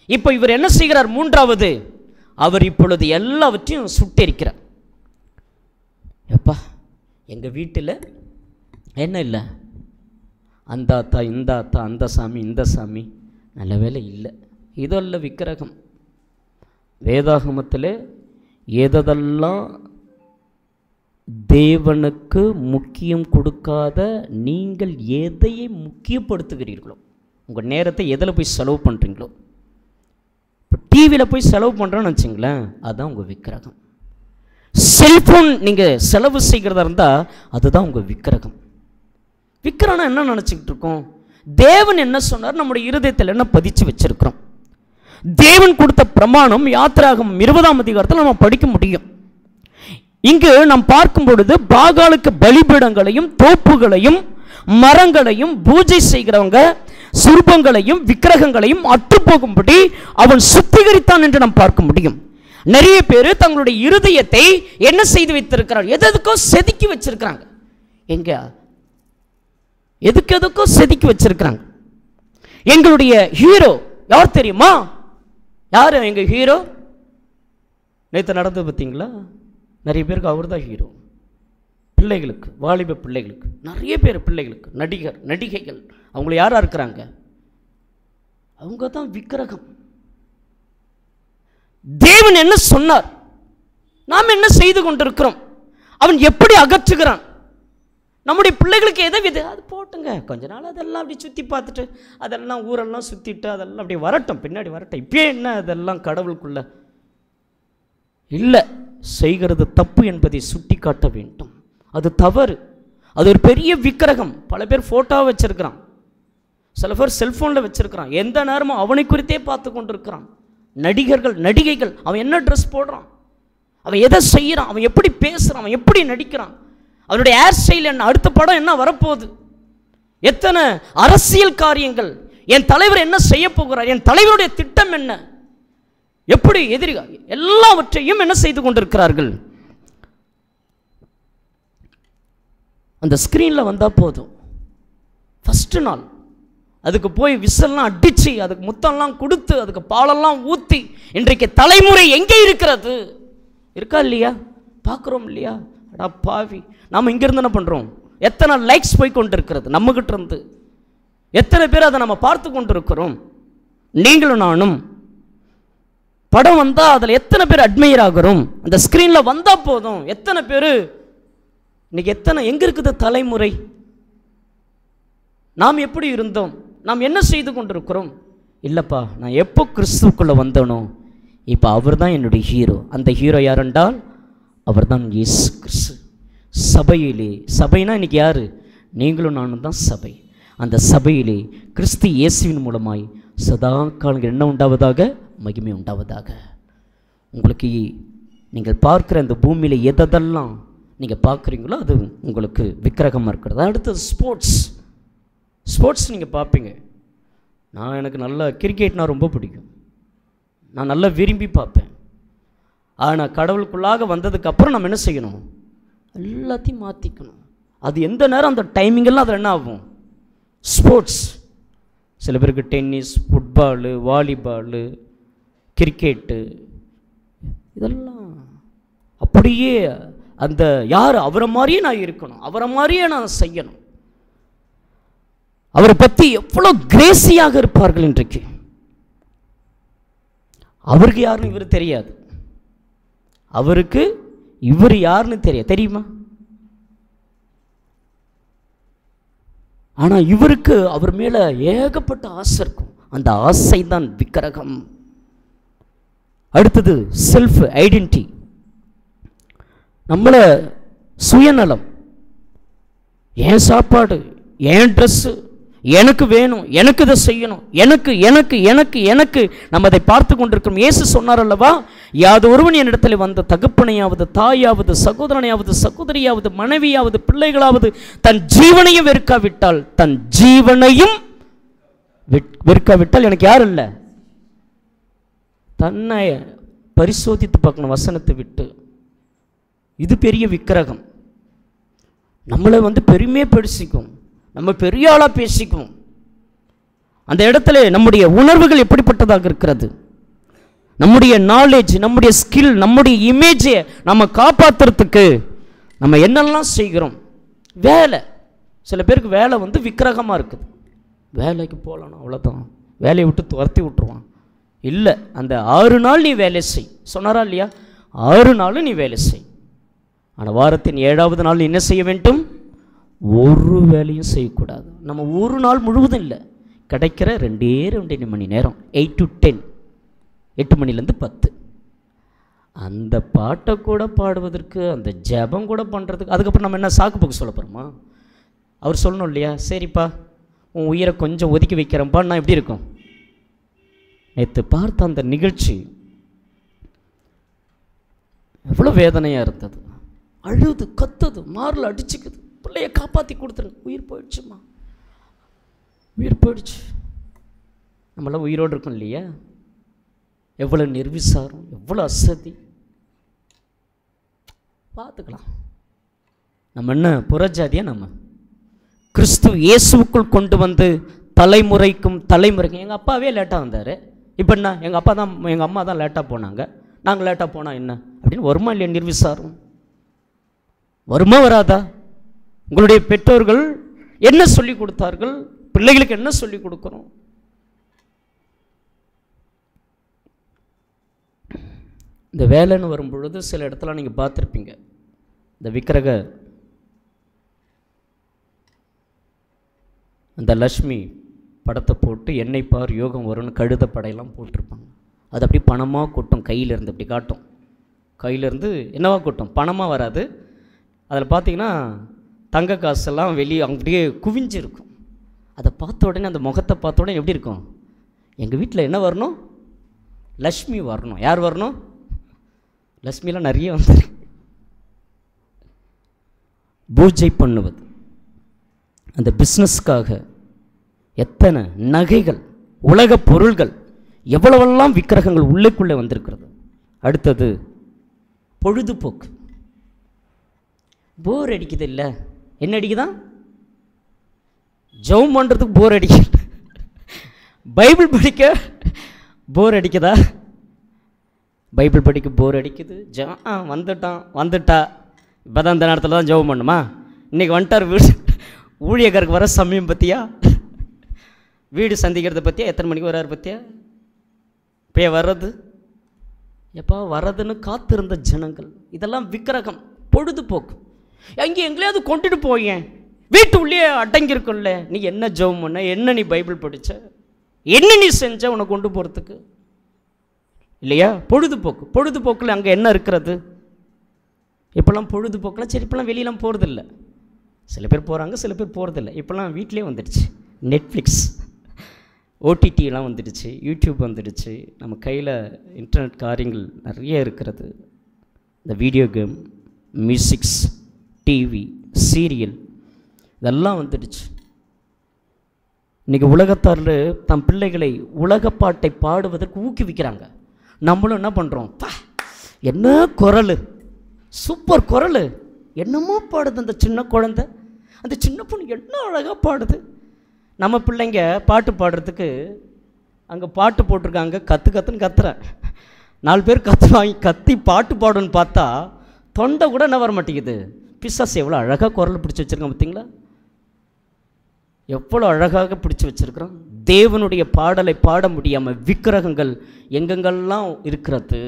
இப்போ இவர் என்ன செய்கிறார்? 3வது, அவர் இப்பொழுது எல்லாவற்றையும் சுட்டெரிக்கிறார். எப்பா எங்கள் வீட்டில் என்ன இல்லை, அந்த ஆத்தா இந்த ஆத்தா, அந்த சாமி இந்த சாமி, நல்ல வேலை இல்லை. இதல்ல விக்கிரகம். வேதாகமத்தில் எதெல்லாம் தேவனுக்கு முக்கியம் கொடுக்காத நீங்கள் எதையை முக்கியப்படுத்துகிறீர்களோ, உங்கள் நேரத்தை எதில் போய் செலவு பண்ணுறீங்களோ, இப்போ டிவியில் போய் செலவு பண்ணுறோன்னு வச்சுங்களேன், அதுதான் உங்கள் விக்கிரகம். செல்ஃபோன் நீங்கள் செலவு செய்கிறதா இருந்தால் அதுதான் உங்கள் விக்கிரகம். விக்கிரகம் என்ன நினச்சிக்கிட்டு இருக்கோம்? தேவன் என்ன சொன்னார்? நம்முடைய இருதயத்தில் என்ன பதிச்சு வச்சிருக்கிறோம்? தேவன் கொடுத்த பிரமாணம் யாத்திராகமம் 20ஆம் அதிகாரத்தில் நம்ம படிக்க முடியும். இங்கு நாம் பார்க்கும் பொழுது பாகாலுக்கு பலிபீடங்களையும் தோப்புகளையும் மரங்களையும் பூஜை செய்கிறவங்க சுரூபங்களையும் விக்கிரகங்களையும் அற்றுப்போகும்படி அவன் சுத்திகரித்தான் என்று நாம் பார்க்க முடியும். நிறைய பேர் தங்களுடைய இருதயத்தை என்ன செய்து வைத்திருக்கிறார்? எதுக்கோ செதுக்கி வச்சிருக்கிறாங்க. எங்க எதுக்கோ செதுக்கி வச்சிருக்கிறாங்க. எங்களுடைய ஹீரோ யார் தெரியுமா? யார் எங்க ஹீரோ? நேற்று நடந்து பார்த்தீங்களா? நிறைய பேருக்கு அவர் தான் ஹீரோ. பிள்ளைகளுக்கு, வாலிப பிள்ளைகளுக்கு, நிறைய பேர் பிள்ளைகளுக்கு, நடிகர் நடிகைகள், அவங்கள யாரா இருக்கிறாங்க? அவங்க தான் விக்கிரகம். தேவன் என்ன சொன்னார்? நாம் என்ன செய்து கொண்டிருக்கிறோம்? அவன் எப்படி அகற்றுகிறான்? நம்முடைய பிள்ளைகளுக்கு எதை விது அது போட்டுங்க, கொஞ்ச நாள் அதெல்லாம் அப்படி சுற்றி பார்த்துட்டு அதெல்லாம் ஊரெல்லாம் சுற்றிட்டு அதெல்லாம் அப்படி வரட்டும், பின்னாடி வரட்டும். இப்பயே என்ன அதெல்லாம் கடவுளுக்குள்ள இல்லை. செய்கிறது தப்பு என்பதை சுட்டி காட்ட வேண்டும். அது தவறு. அது ஒரு பெரிய விக்கிரகம். பல பேர் ஃபோட்டோவை வச்சிருக்கிறான், சில பேர் செல்ஃபோனில் வச்சிருக்கிறான், எந்த நேரமும் அவனை குறித்தே பார்த்து கொண்டிருக்கிறான். நடிகர்கள் நடிகைகள், அவன் என்ன ட்ரெஸ் போடுறான், அவன் எதை செய்கிறான், அவன் எப்படி பேசுகிறான், அவன் எப்படி நடிக்கிறான், அவனுடைய ஹேர் ஸ்டைல் என்ன, அடுத்த படம் என்ன வரப்போகுது, எத்தனை அரசியல் காரியங்கள், என் தலைவர் என்ன செய்ய போகிறார், என் தலைவருடைய திட்டம் என்ன, எப்படி எதிரிகள், எல்லாவற்றையும் என்ன செய்து கொண்டிருக்கிறார்கள். அந்த ஸ்கிரீனில் வந்தால் போதும், ஃபஸ்ட்டு நாள் அதுக்கு போய் விசல்லாம் அடித்து அதுக்கு முத்தம்லாம் கொடுத்து அதுக்கு பாலெல்லாம் ஊற்றி, இன்றைக்கு தலைமுறை எங்கே இருக்கிறது? இருக்கா இல்லையா? பார்க்குறோம் இல்லையா? அடா பாவி, நாம் இங்கேருந்து என்ன பண்ணுறோம்? எத்தனை லைக்ஸ் போய் கொண்டு இருக்கிறது நம்மகிட்ட இருந்து, எத்தனை பேர் அதை நம்ம பார்த்து கொண்டு இருக்கிறோம். நீங்களும் நானும் படம் வந்தால் அதில் எத்தனை பேர் அட்மையர் ஆகிறோம்? அந்த ஸ்க்ரீனில் வந்தால் போதும் எத்தனை பேர்? இன்னைக்கு எங்கே இருக்குது தலைமுறை? நாம் எப்படி இருந்தோம்? நாம் என்ன செய்து கொண்டிருக்கிறோம்? இல்லைப்பா, நான் எப்போ கிறிஸ்துவுக்குள்ளே வந்தனோ இப்போ அவர் தான் என்னுடைய ஹீரோ. அந்த ஹீரோ யார் என்றால் அவர் தான் இயேசு கிறிஸ்து. சபையிலே, சபைனா இன்னைக்கு யார்? நீங்களும் நானும் தான் சபை. அந்த சபையிலே கிறிஸ்து இயேசுவின் மூலமாய் சதா காலங்கள் என்ன உண்டாவதாக? மகிமை உண்டாவதாக. உங்களுக்கு நீங்கள் பார்க்குற அந்த பூமியில் எதெல்லாம் நீங்கள் பார்க்குறீங்களோ அது உங்களுக்கு விக்கிரகமாக இருக்கிறது. அடுத்தது ஸ்போர்ட்ஸ் நீங்கள் பார்ப்பீங்க. எனக்கு நல்ல கிரிக்கெட்னா ரொம்ப பிடிக்கும், நான் நல்லா விரும்பி பார்ப்பேன். ஆனால் கடவுளுக்குள்ளாக வந்ததுக்கப்புறம் நம்ம என்ன செய்யணும்? எல்லாத்தையும் மாற்றிக்கணும். அது எந்த நேரம் அந்த டைமிங்கெல்லாம் அதில் என்ன ஆகும்? ஸ்போர்ட்ஸ். சில பேருக்கு டென்னிஸ், ஃபுட்பாலு, வாலிபாலு, கிரிக்கெட்டு, இதெல்லாம் அப்படியே அந்த யார் அவரை மாதிரியே நான் இருக்கணும், அவரை மாதிரியே நான் செய்யணும். அவரை பற்றி எவ்வளோ கிரேசியாக இருப்பார்கள் இன்றைக்கு. அவருக்கு யாருன்னு இவர் தெரியாது, அவருக்கு இவர் யாருன்னு தெரியுமா? ஆனால் இவருக்கு அவர் மேலே ஏகப்பட்ட ஆசை இருக்கும். அந்த ஆசை தான் விக்கிரகம். அடுத்தது செல்ஃப் ஐடென்டிட்டி. நம்மளை சுயநலம், என் சாப்பாடு, என் ட்ரெஸ்ஸு, எனக்கு வேணும், எனக்கு இதை செய்யணும், எனக்கு எனக்கு எனக்கு எனக்கு நம்ம அதை பார்த்து கொண்டிருக்கிறோம். இயேசு சொன்னார் அல்லவா, யாது ஒருவன் என்னிடத்தில் வந்த தகப்பனையாவது, தாயாவது, சகோதரனையாவது, சகோதரியாவது, மனைவியாவது, பிள்ளைகளாவது தன் ஜீவனையும் வெறுக்காவிட்டால், தன் ஜீவனையும் வெறுக்காவிட்டால் எனக்கு யாரும் இல்லை. தன்னை பரிசோதித்து பார்க்கணும் வசனத்தை விட்டு. இது பெரிய விக்கிரகம். நம்மளை பெருமையே பேசிக்கும், நம்ம பெரிய ஆளாக பேசிக்கும். அந்த இடத்துல நம்முடைய உணர்வுகள் எப்படிப்பட்டதாக இருக்கிறது? நம்முடைய நாலேஜ், நம்முடைய ஸ்கில், நம்முடைய இமேஜை நம்ம காப்பாற்றுறதுக்கு நம்ம என்னெல்லாம் செய்கிறோம்? வேலை. சில பேருக்கு வேலை விக்கிரகமாக இருக்குது. வேலைக்கு போகலான்னா அவ்வளோதான், வேலையை விட்டு துரத்தி விட்டுருவான். இல்லை, அந்த 6 நாள் நீ வேலை செய் சொன்னாரா இல்லையா? 6 நாள் நீ வேலை செய். ஆனால் வாரத்தின் 7வது நாள் என்ன செய்ய வேண்டும்? ஒரு வேலையும் செய்யக்கூடாது. நம்ம ஒரு நாள் முழுவதும் இல்லை, கிடைக்கிற 2 மணி நேரம், 8 to 10, 8 மணிலேருந்து 10, அந்த பாட்டை கூட பாடுவதற்கு, அந்த ஜெபம் கூட பண்ணுறதுக்கு, அதுக்கப்புறம் நம்ம என்ன சாக்கு போக்கு சொல்ல போகிறோமா? அவர் சொல்லணும் இல்லையா, சரிப்பா உன் உயிரை கொஞ்சம் ஒதுக்கி வைக்கிறேன்ப்பா, நான் எப்படி இருக்கும்? நேற்று பார்த்த அந்த நிகழ்ச்சி எவ்வளோ வேதனையாக இருந்தது. அழுது கத்துது, மாரில் அடிச்சுக்குது, பிள்ளைய காப்பாற்றி கொடுத்துருங்க. உயிர் போயிடுச்சுமா, உயிர் போயிடுச்சு. நம்மளாம் உயிரோடு இருக்கோம் இல்லையா? எவ்வளோ நிர்விசாரம், எவ்வளோ அசதி. பார்த்துக்கலாம். நம்ம என்ன புறஜாதியா? நம்ம கிறிஸ்து இயேசுவுக்குள் கொண்டு வந்து தலைமுறைக்கும் எங்கள் அப்பாவே லேட்டாக வந்தார். இப்போ என்ன, எங்கள் அம்மா தான் லேட்டாக போனாங்க, நாங்கள் லேட்டாக போனால் என்ன அப்படின்னு வருமா இல்லையா? நிர்விசாரம் வருமா வராதா? உங்களுடைய பெற்றோர்கள் என்ன சொல்லி கொடுத்தார்கள்? பிள்ளைகளுக்கு என்ன சொல்லி கொடுக்குறோம்? இந்த வேலைன்னு வரும்பொழுது சில இடத்துல நீங்கள் பார்த்துருப்பீங்க, இந்த விக்கிரக அந்த லக்ஷ்மி படத்தை போட்டு எண்ணெய் பார் யோகம் வரும்னு கழுத படையெல்லாம் போட்டிருப்பாங்க. அது அப்படி பணமாக கொட்டும், கையிலேருந்து அப்படி காட்டும். கையிலேருந்து என்னவா கொட்டும்? பணமாக வராது. அதில் பார்த்தீங்கன்னா தங்க காசெல்லாம் வெளியே அப்படியே குவிஞ்சிருக்கும். அதை பார்த்த உடனே, அந்த முகத்தை பார்த்த உடனே எப்படி இருக்கும்? எங்கள் வீட்டில் என்ன வரணும்? லக்ஷ்மி வரணும். யார் வரணும்? லக்ஷ்மிலாம் நிறைய வந்துருக்கு. பூஜை பண்ணுவது, அந்த பிஸ்னஸ்க்காக எத்தனை நகைகள், உலக பொருள்கள், எவ்வளவெல்லாம் விக்கிரகங்கள் உள்ளுக்குள்ளே வந்திருக்கிறது. அடுத்தது பொழுதுபோக்கு. போர் அடிக்குது இல்லை? என்ன அடிக்குதான்? ஜெபம் பண்ணுறதுக்கு போர் அடிக்குது. பைபிள் படிக்க போர் அடிக்குதா? பைபிள் படிக்க போர் அடிக்குது. வந்துட்டா இப்போ தான் இந்த நேரத்தில் தான் ஜெபம் பண்ணுமா? இன்றைக்கி வந்துட்டார் வீடு ஊழியக்காரருக்கு வர சமயம் பற்றியா? வீடு சந்திக்கிறத பற்றியா? எத்தனை மணிக்கு வர்றாரு பற்றியா? இப்படியே வர்றது எப்பா வரதுன்னு காத்திருந்த ஜனங்கள். இதெல்லாம் விக்கிரகம், பொழுதுபோக்கு. அங்கே எங்கேயாவது கொண்டுட்டு போயேன், வீட்டு உள்ளே அடங்கியிருக்கும்ல. நீ என்ன ஜெபம் பண்ண, என்ன நீ பைபிள் படித்த, என்ன நீ செஞ்ச உன்னை கொண்டு போகிறதுக்கு இல்லையா? பொழுதுபோக்கு. பொழுதுபோக்கில் அங்கே என்ன இருக்கிறது? இப்போல்லாம் பொழுதுபோக்கில் சரி, இப்போல்லாம் வெளியெலாம் போகிறதில்ல. சில பேர் போகிறாங்க, சில பேர் போகிறதில்ல. இப்போல்லாம் வீட்டிலே வந்துடுச்சு. நெட்ஃப்ளிக்ஸ், ஓடிடிலாம் வந்துடுச்சு, யூடியூப் வந்துடுச்சு. நம்ம கையில் இன்டர்நெட் காரியங்கள் நிறைய இருக்கிறது. இந்த video game, musics, TV, serial இதெல்லாம் வந்துடுச்சு. இன்றைக்கி உலகத்தாரில் தம் பிள்ளைகளை உலக பாட்டை பாடுவதற்கு ஊக்குவிக்கிறாங்க. நம்மளும் என்ன பண்ணுறோம்? என்ன குரல், சூப்பர் குரல், என்னமோ பாடுது அந்த சின்ன குழந்தை, அந்த சின்ன பொண்ணு என்ன அழகாக பாடுது. நம்ம பிள்ளைங்க பாட்டு பாடுறதுக்கு அங்கே பாட்டு போட்டிருக்காங்க, கற்றுன்னு கத்துறேன். 4 பேர் கத்தி பாட்டு பாடுன்னு பார்த்தா தொண்டை கூட என்ன வர மாட்டேங்குது. பிசாசு எவ்வளோ அழகாக குரல் பிடிச்சி வச்சுருக்கான் பார்த்தீங்களா? எவ்வளோ அழகாக பிடிச்சி வச்சுருக்குறோம். தேவனுடைய பாடலை பாட முடியாமல் விக்கிரகங்கள் எங்கெங்கெல்லாம் இருக்கிறது.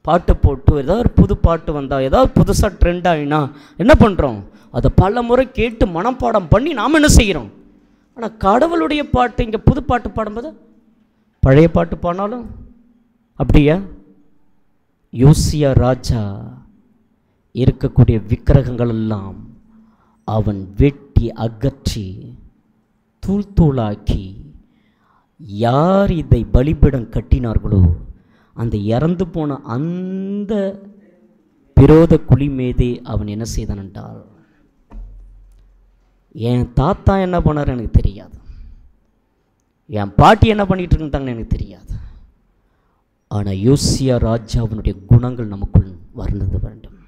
பாட்டு போட்டு ஏதாவது ஒரு புது பாட்டு வந்தால், ஏதாவது புதுசாக ட்ரெண்ட் ஆகினா என்ன பண்ணுறோம்? அதை பல முறை கேட்டு மனப்பாடம் பண்ணி நாம் என்ன செய்கிறோம்? ஆனால் கடவுளுடைய பாட்டு, இங்கே புது பாட்டு பாடும்போது பழைய பாட்டு பாடினாலும் அப்படியா? யோசியா ராஜா இருக்கக்கூடிய விக்கிரகங்கள் எல்லாம் அவன் வெட்டி அகற்றி தூள் தூளாக்கி, யார் இதை பலிபீடம் கட்டினார்களோ அந்த இறந்து போன அந்த விரோத குழி மீதே அவன் என்ன செய்தான் என்றால், என் தாத்தா என்ன பண்ணார் எனக்கு தெரியாது, என் பாட்டி என்ன பண்ணிகிட்டு இருந்தாங்கன்னு எனக்கு தெரியாது. ஆனால் யோசியா ராஜா அவனுடைய குணங்கள் நமக்குள் வர்ணது வேண்டும்.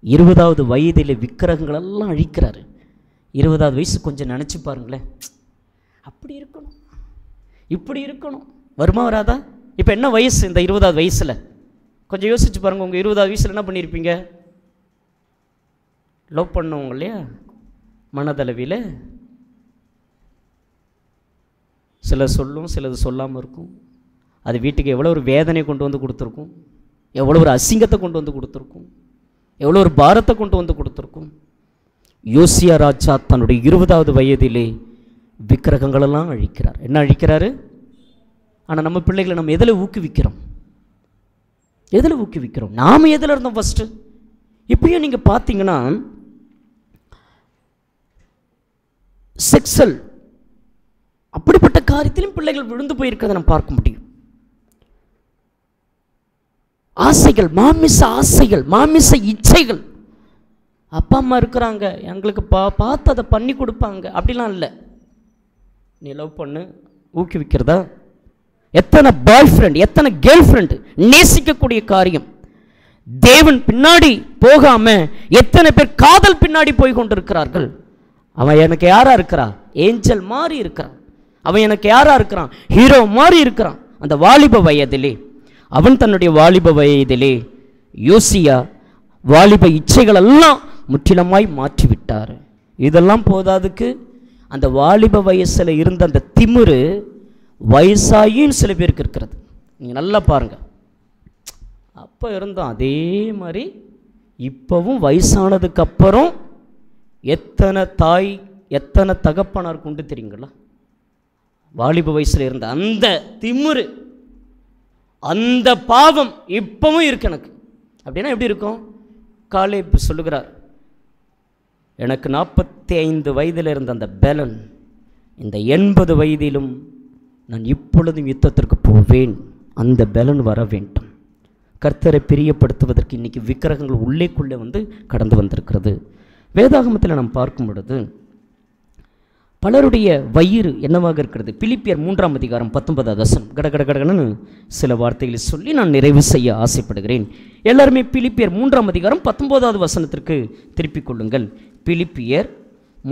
20வது வயதில் விக்கிரகங்களெல்லாம் அழிக்கிறாரு. 20வது வயசு கொஞ்சம் நினச்சி பாருங்களேன். அப்படி இருக்கணும், இப்படி இருக்கணும். வருமா வராதா? இப்போ என்ன வயசு இந்த 20வது வயசில்? கொஞ்சம் யோசிச்சு பாருங்கள். உங்கள் 20வது வயசில் என்ன பண்ணியிருப்பீங்க? லவ் பண்ணுவோங்க இல்லையா மனதளவில்? சில சொல்லும், சிலது சொல்லாமல் இருக்கும். அது வீட்டுக்கு எவ்வளோ ஒரு வேதனை கொண்டு வந்து கொடுத்துருக்கும், எவ்வளோ ஒரு அசிங்கத்தை கொண்டு வந்து கொடுத்துருக்கும், எவ்வளோ ஒரு பாரத்தை கொண்டு வந்து கொடுத்துருக்கும். யோசியா ராஜா தன்னுடைய 20வது வயதிலே விக்கிரகங்களெல்லாம் அழிக்கிறார். என்ன அழிக்கிறாரு? ஆனால் நம்ம பிள்ளைகளை நம்ம எதில் ஊக்குவிக்கிறோம்? எதில் ஊக்குவிக்கிறோம்? நாம் எதில் இருந்தோம் ஃபஸ்ட்டு? இப்பயும் நீங்கள் பார்த்தீங்கன்னா செக்ஸல் அப்படிப்பட்ட காரியத்திலும் பிள்ளைகள் விழுந்து போயிருக்கிறத நம்ம பார்க்க முடியும். ஆசைகள், மாமிச ஆசைகள், மாமிச இச்சைகள். அப்பா அம்மா இருக்கிறாங்க, எங்களுக்கு பார்த்து அதை பண்ணி கொடுப்பாங்க, அப்படிலாம் இல்லை. நீ லவ் பண்ணு, ஊக்குவிக்கிறதா? எத்தனை பாய் ஃப்ரெண்ட், எத்தனை கேர்ள் ஃப்ரெண்டு நேசிக்கக்கூடிய காரியம். தேவன் பின்னாடி போகாம எத்தனை பேர் காதல் பின்னாடி போய் கொண்டிருக்கிறார்கள். அவன் எனக்கு யாரா இருக்கிறான்? ஏஞ்சல் மாதிரி இருக்கிறான். அவன் எனக்கு யாரா இருக்கிறான்? ஹீரோ மாதிரி இருக்கிறான். அந்த வாலிப வயதிலே, அவன் தன்னுடைய வாலிப வயதிலே யோசியா வாலிப இச்சைகள் எல்லாம் முற்றிலுமாய் மாற்றிவிட்டார். இதெல்லாம் போதாதுக்கு அந்த வாலிப வயசில் இருந்த அந்த திமிரு வயசாகியும் சில பேருக்கு இருக்கிறது. நீங்கள் நல்லா பாருங்கள். அப்போ இருந்தோம் அதே மாதிரி இப்போவும் வயசானதுக்கு அப்புறம் எத்தனை தாய், எத்தனை தகப்பனார் கொண்டு தெரியுங்களா? வாலிப வயசில் இருந்த அந்த திமிரு, அந்த பாவம் இப்பவும் இருக்கு எனக்கு. அப்படின்னா எப்படி இருக்கும்? காலேப் சொல்லுகிறார், எனக்கு 45 வயதில் இருந்த அந்த பலன் இந்த 80 வயதிலும் நான் இப்பொழுதும் யுத்தத்திற்கு போவேன். அந்த பலன் வர வேண்டும். கர்த்தரை பிரியப்படுத்துவதற்கு இன்றைக்கி விக்கிரகங்கள் உள்ளேக்குள்ளே வந்து கடந்து வந்திருக்கிறது. வேதாகமத்தில் நாம் பார்க்கும் பொழுது பலருடைய வயிறு என்னவாக இருக்கிறது? பிலிப்பியர் 3ஆம் அதிகாரம் 19வது வசனம். கடகடகடன்னு சில வார்த்தைகளை சொல்லி நான் நிறைவு செய்ய ஆசைப்படுகிறேன். எல்லாருமே பிலிப்பியர் 3ஆம் அதிகாரம் 19வது வசனத்திற்கு திருப்பிக் கொள்ளுங்கள். பிலிப்பியர்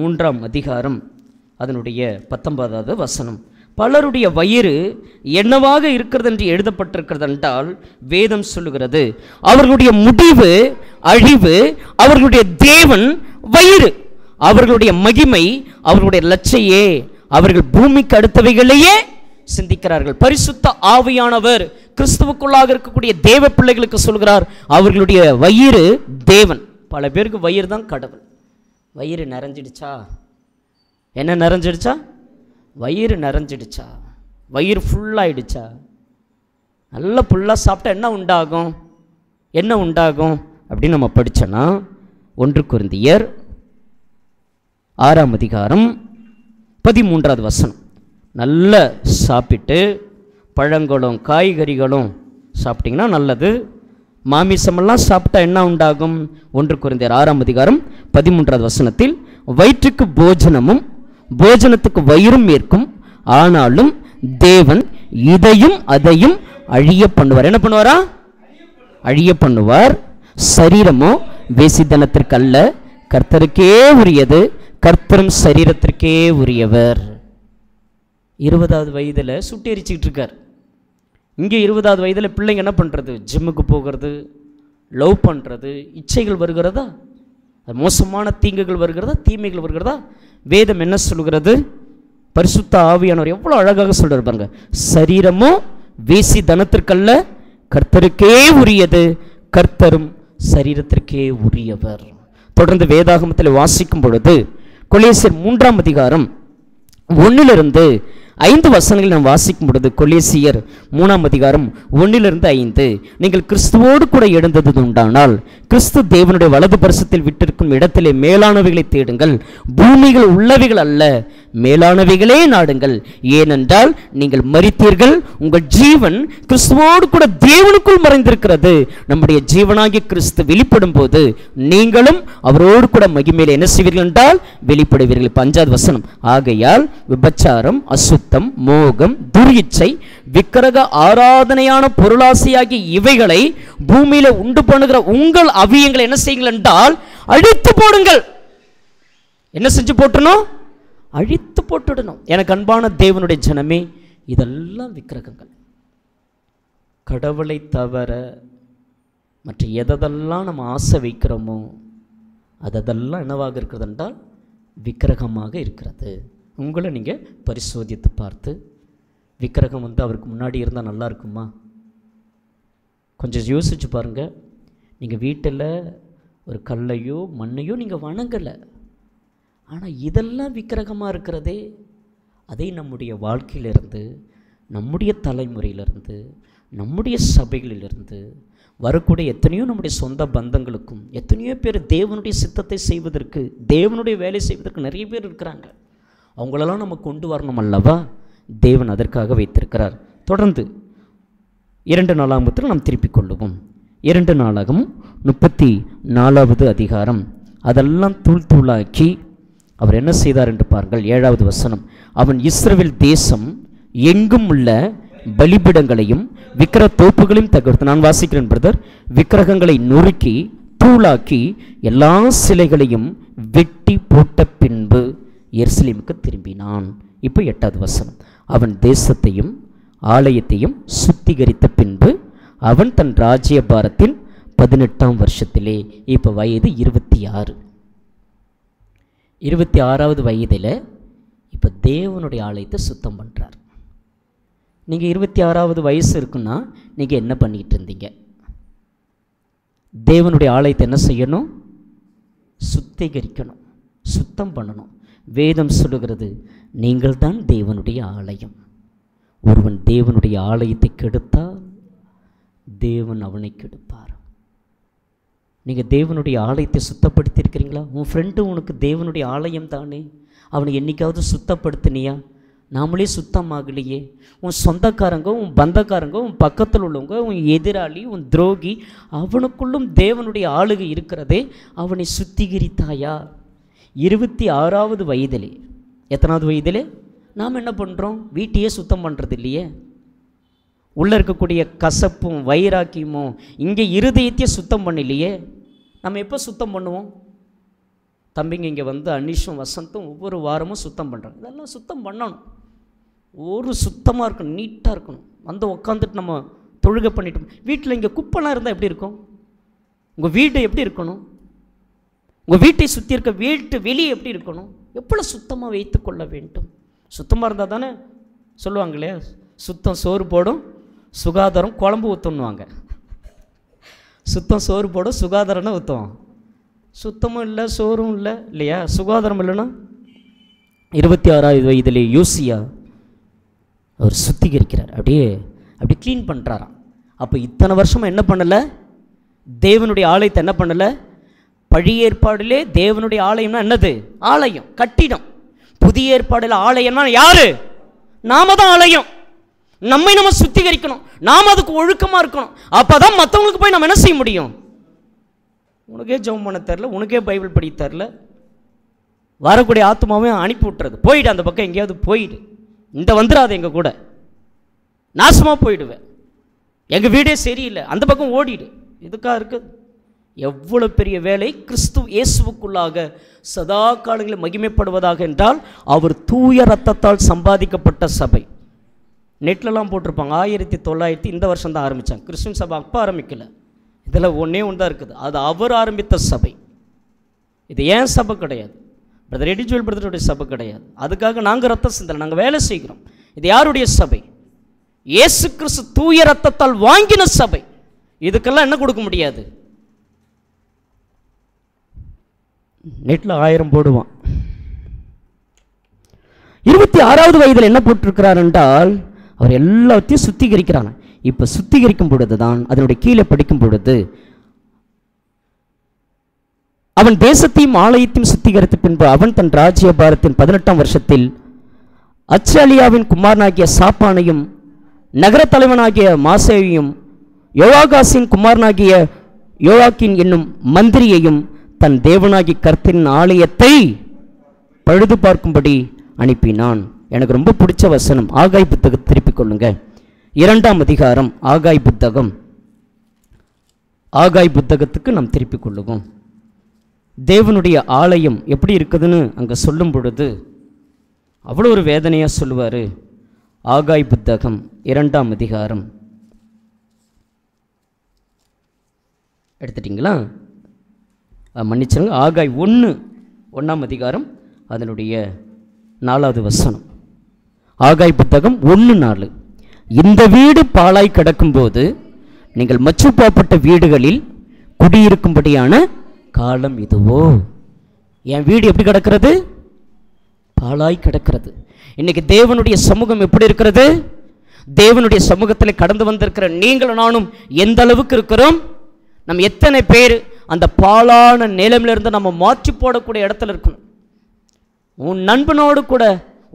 3ஆம் அதிகாரம் அதனுடைய 19வது வசனம். பலருடைய வயிறு என்னவாக இருக்கிறது என்று எழுதப்பட்டிருக்கிறது என்றால், வேதம் சொல்லுகிறது அவர்களுடைய முடிவு அழிவு, அவர்களுடைய தேவன் வயிறு, அவர்களுடைய மகிமை அவர்களுடைய லட்சையே. அவர்கள் பூமிக்கு அடுத்தவைகளையே சிந்திக்கிறார்கள். பரிசுத்த ஆவியானவர் கிறிஸ்துவுக்குள்ளாக இருக்கக்கூடிய தேவ பிள்ளைகளுக்கு சொல்கிறார், அவர்களுடைய வயிறு தேவன். பல பேருக்கு வயிறு தான் கடவுள். வயிறு நிறைஞ்சிடுச்சா? என்ன நிறைஞ்சிடுச்சா? வயிறு நிறைஞ்சிடுச்சா? வயிறு ஃபுல்லாகிடுச்சா? நல்லா ஃபுல்லாக சாப்பிட்டா என்ன உண்டாகும்? என்ன உண்டாகும் அப்படின்னு நம்ம படித்தோன்னா 1 கொரிந்தியர் 6ஆம் அதிகாரம் 13வது வசனம். நல்லா சாப்பிட்டு பழங்களும் காய்கறிகளும் சாப்பிட்டிங்கன்னா நல்லது. மாமிசமெல்லாம் சாப்பிட்டா என்ன உண்டாகும்? 1 கொரிந்தியர் 6ஆம் அதிகாரம் 13வது வசனத்தில், வயிற்றுக்கு போஜனமும் போஜனத்துக்கு வயிறும் ஏற்கும், ஆனாலும் தேவன் இதையும் அதையும் அழிய பண்ணுவார். என்ன பண்ணுவாரா? அழிய பண்ணுவார். சரீரமோ வேசித்தனத்திற்கு அல்ல, கர்த்தருக்கே உரியது, கர்த்தரும் சரீரத்திற்கே உரியவர். 20வது வயதில் சுட்டி எரிச்சிக்கிட்டு இருக்கார். இங்கே 20வது வயதில் பிள்ளைங்க என்ன பண்ணுறது? ஜிம்முக்கு போகிறது, லவ் பண்ணுறது, இச்சைகள் வருகிறதா? மோசமான தீங்குகள் வருகிறதா? தீமைகள் வருகிறதா? வேதம் என்ன சொல்கிறது? பரிசுத்த ஆவியானவர் எவ்வளோ அழகாக சொல்கிறார் பாருங்க. சரீரமோ வேசி தனத்திற்கல்ல, கர்த்தருக்கே உரியது, கர்த்தரும் சரீரத்திற்கே உரியவர். தொடர்ந்து வேதாகமத்தில் வாசிக்கும் பொழுது கொலேசியர் 3ஆம் அதிகாரம் 1 5 வசனங்கள் நாம் வாசிக்கும் பொழுது, கொலேசியர் 3ஆம் அதிகாரம் 1-5, நீங்கள் கிறிஸ்துவோடு கூட எழுந்தது உண்டானால் கிறிஸ்து தேவனுடைய வலது பரிசத்தில் விட்டிருக்கும் இடத்திலே மேலானவைகளை தேடுங்கள், பூமிகள் உள்ளவைகள் அல்ல, மேலானவைகளே நாடுங்கள். ஏனென்றால் நீங்கள் மரித்தீர்கள், உங்கள் ஜீவன் கிறிஸ்துவோடு கூட தேவனுக்குள் மறைந்திருக்கிறது. நம்முடைய ஜீவனாகிய கிறிஸ்து வெளிப்படும் போது நீங்களும் அவரோடு கூட மகிமையிலே என்ன செய்வீர்கள் என்றால் வெளிப்படுவீர்கள். 5வது வசனம், ஆகையால் விபச்சாரம், அசுத்தம், மோகம், துர்யிச்சை, விக்கிரக ஆராதனையான பொருளாசையாகிய இவைகளை பூமியில உண்டு பண்ணுகிற உங்கள் அவியங்களை என்ன செய்யுங்கள் என்றால் அழித்து போடுங்கள். என்ன செஞ்சு போட்டணும்? அழித்து போட்டுடணும். எனக்கு அன்பான தேவனுடைய ஜனமே, இதெல்லாம் விக்கிரகங்கள். கடவுளை தவிர மற்ற எதெல்லாம் நம்ம ஆசை வைக்கிறோமோ அதெல்லாம் என்னவாக இருக்கிறது என்றால் விக்கிரகமாக இருக்கிறது. உங்களை நீங்கள் பரிசோதித்து பார்த்து, விக்கிரகம் அவருக்கு முன்னாடி இருந்தால் நல்லா இருக்குமா? கொஞ்சம் யோசிச்சு பாருங்கள். நீங்கள் வீட்டில் ஒரு கல்லையோ மண்ணையோ நீங்கள் வணங்கலை, ஆனால் இதெல்லாம் விக்கிரகமாக இருக்கிறதே. அதை நம்முடைய வாழ்க்கையிலிருந்து, நம்முடைய தலைமுறையிலிருந்து, நம்முடைய சபைகளிலிருந்து வரக்கூடிய எத்தனையோ நம்முடைய சொந்த பந்தங்களுக்கும் எத்தனையோ பேர் தேவனுடைய சித்தத்தை செய்வதற்கு, தேவனுடைய வேலை செய்வதற்கு நிறைய பேர் இருக்கிறாங்க. அவங்களெல்லாம் நம்ம கொண்டு வரணும் அல்லவா? தேவன் அதற்காக வைத்திருக்கிறார். தொடர்ந்து 2 நாளாகமத்தில் நாம் திருப்பிக் கொள்ளுவோம். 2 நாளாகமும் 34வது அதிகாரம். அதெல்லாம் தூள் தூளாக்கி அவர் என்ன செய்தார் என்று பாருங்கள். 7வது வசனம், அவன் இஸ்ரவேல் தேசம் எங்கும் உள்ள பலிபீடங்களையும் விக்கிர தோப்புகளையும் தகர்த்து, நான் வாசிக்கிறேன் பிரதர், விக்கிரகங்களை நொறுக்கி தூளாக்கி எல்லா சிலைகளையும் வெட்டி போட்ட பின்பு எருசலேமுக்கு திரும்பினான். இப்போ 8வது வசனம், அவன் தேசத்தையும் ஆலயத்தையும் சுத்திகரித்த பின்பு அவன் தன் ராஜ்யபாரத்தின் 18ஆம் வருஷத்திலே, இப்போ வயது 26, 26வது வயதில் இப்போ தேவனுடைய ஆலயத்தை சுத்தம் பண்ணுறார். நீங்கள் 26வது வயசு இருக்குன்னா நீங்கள் என்ன பண்ணிக்கிட்டு இருந்தீங்க? தேவனுடைய ஆலயத்தை என்ன செய்யணும்? சுத்திகரிக்கணும், சுத்தம் பண்ணணும். வேதம் சொல்லுகிறது, நீங்கள் தான் தேவனுடைய ஆலயம். ஒருவன் தேவனுடைய ஆலயத்தை கெடுத்தால் தேவன் அவனை கெடுப்பார். நீங்கள் தேவனுடைய ஆலயத்தை சுத்தப்படுத்தி இருக்கிறீங்களா? உன் ஃப்ரெண்டு உனக்கு தேவனுடைய ஆலயம் தானே, அவனை என்னைக்காவது சுத்தப்படுத்தினியா? நாமளே சுத்தமாகலையே. உன் சொந்தக்காரங்க, உன் பந்தக்காரங்க, உன் பக்கத்தில் உள்ளவங்க, உன் எதிராளி, உன் துரோகி, அவனுக்குள்ளும் தேவனுடைய ஆளுகை இருக்கிறதே, அவனை சுத்திகரித்தாயா? 26வது வயதிலே, எத்தனாவது வயதிலே நாம் என்ன பண்ணுறோம்? வீட்டையே சுத்தம் பண்ணுறது இல்லையே. உள்ளே இருக்கக்கூடிய கசப்பும் வைராக்கியமும் இங்கே இருதயத்தையே சுத்தம் பண்ணலையே. நம்ம எப்போ சுத்தம் பண்ணுவோம்? தம்பிங்க இங்கே வந்து அனிஷும் வசந்தும் ஒவ்வொரு வாரமும் சுத்தம் பண்ணுறாங்க. இதெல்லாம் சுத்தம் பண்ணணும். ஒரு சுத்தமாக இருக்கணும், நீட்டாக இருக்கணும். வந்து உட்காந்துட்டு நம்ம தொழுகை பண்ணிட்டோம். வீட்டில் இங்கே குப்பைலாம் இருந்தால் எப்படி இருக்கும்? உங்கள் வீடு எப்படி இருக்கணும்? உங்கள் வீட்டை சுற்றி இருக்க வீட்டு வெளியே எப்படி இருக்கணும்? எவ்வளோ சுத்தமாக வைத்து கொள்ள வேண்டும். சுத்தமாக இருந்தால் தானே சொல்லுவாங்களே, சுத்தம் சோறு போடும் சுகாதாரம் குழம்பு ஊற்றணுவாங்க. சுத்தம் சோறு போட சுகாதாரம்னா ஊற்றுவோம். சுத்தமும் இல்லை, சோறும் இல்லை, இல்லையா? சுகாதாரம் இல்லைன்னா 26வது வயதில் யோசியா அவர் சுத்திகரிக்கிறார், அப்படி க்ளீன் பண்ணுறாராம். அப்போ இத்தனை வருஷமாக என்ன பண்ணலை? தேவனுடைய ஆலயத்தை என்ன பண்ணலை? பழைய ஏற்பாடிலே தேவனுடைய ஆலயம்னா என்னது? ஆலயம், கட்டிடம். புதிய ஏற்பாடில் ஆலயம்னா யாரு? நாம தான் ஆலயம். நம்மை நம்ம சுத்திகரிக்கணும், நாம் அதுக்கு ஒழுக்கமாக இருக்கணும். அப்போ தான் மற்றவங்களுக்கு போய் நம்ம என்ன செய்ய முடியும்? உனக்கே ஜெபம் பண்ண தெரில, உனக்கே பைபிள் படிக்க தெரில, வரக்கூடிய ஆத்மாவே அனுப்பி விட்டுறது. போயிடு, அந்த பக்கம் எங்கேயாவது போயிடு, இந்த வந்துடாது, எங்கள் கூட நாசமாக போயிடுவேன், எங்கள் வீடே சரியில்லை, அந்த பக்கம் ஓடிடு. இதுக்காக இருக்குது. எவ்வளோ பெரிய வேலை கிறிஸ்து இயேசுவுக்குள்ளாக சதா காலங்களில் மகிமைப்படுவதாக என்றால் அவர் தூய ரத்தத்தால் சம்பாதிக்கப்பட்ட சபை. நெட்லலாம் போட்டிருப்பாங்க 1900 இந்த வருஷம் தான் ஆரம்பித்தாங்க கிறிஸ்டின் சபை. அப்போ ஆரம்பிக்கலை. இதில் ஒன்றே ஒன்று தான் இருக்குது, அது அவர் ஆரம்பித்த சபை. இது ஏன் சபை கிடையாது, பிரதர் எடிஜுவல் பிரதருடைய சபை கிடையாது. அதுக்காக நாங்கள் ரத்தம் சிந்தனை, நாங்கள் வேலை செய்கிறோம். இது யாருடைய சபை? இயேசு கிறிஸ்து தூய ரத்தத்தால் வாங்கின சபை. இதுக்கெல்லாம் என்ன கொடுக்க முடியாது? நெட்டில் 1000 போடுவான். 26வது வயதில் என்ன போட்டிருக்கிறார் என்றால் அவர் எல்லாத்தையும் சுத்திகரிக்கிறான். இப்போ சுத்திகரிக்கும் பொழுது தான் அதனுடைய கீழே படிக்கும் பொழுது அவன் தேசத்தையும் ஆலயத்தையும் சுத்திகரித்த பின்பு அவன் தன் ராஜ்யபாரத்தின் 18ஆம் வருஷத்தில் அச்சாலியாவின் குமாரனாகிய சாப்பானையும் நகர தலைவனாகிய மாசேயையும் யோவாகாசின் குமாரனாகிய யோவாக்கின் என்னும் மந்திரியையும் தன் தேவனாகி கர்த்தரின் ஆலயத்தை பழுது பார்க்கும்படி அனுப்பினான். எனக்கு ரொம்ப பிடிச்ச வசனம் ஆகாய் புத்தகத்தை திருப்பிக் கொள்ளுங்க. 2ஆம் அதிகாரம் ஆகாய் புத்தகம். ஆகாய் புத்தகத்துக்கு நாம் திருப்பிக் கொள்ளுவோம். தேவனுடைய ஆலயம் எப்படி இருக்குதுன்னு அங்கே சொல்லும் பொழுது அவ்வளோ ஒரு வேதனையாக சொல்லுவார். ஆகாய் புத்தகம் 2ஆம் அதிகாரம் எடுத்துட்டிங்களா? மன்னிச்சுங்க, ஆகாய் 1ஆம் அதிகாரம் அதனுடைய 4வது வசனம். ஆகாய் புத்தகம் 1:4. இந்த வீடு பாழாய் கிடக்கும்போது நீங்கள் மச்சுப்பாப்பட்ட வீடுகளில் குடியிருக்கும்படியான காலம் இதுவோ. என் வீடு எப்படி கிடக்கிறது? பாழாய் கிடக்கிறது. இன்னைக்கு தேவனுடைய சமூகம் எப்படி இருக்கிறது? தேவனுடைய சமூகத்தில் கடந்து வந்திருக்கிற நீங்களும் நானும் எந்த அளவுக்கு இருக்கிறோம்? நம்ம எத்தனை பேர் அந்த பாழான நிலைமையிலிருந்து நம்ம மாற்றி போடக்கூடிய இடத்துல இருக்கணும். உன் நண்பனோடு கூட,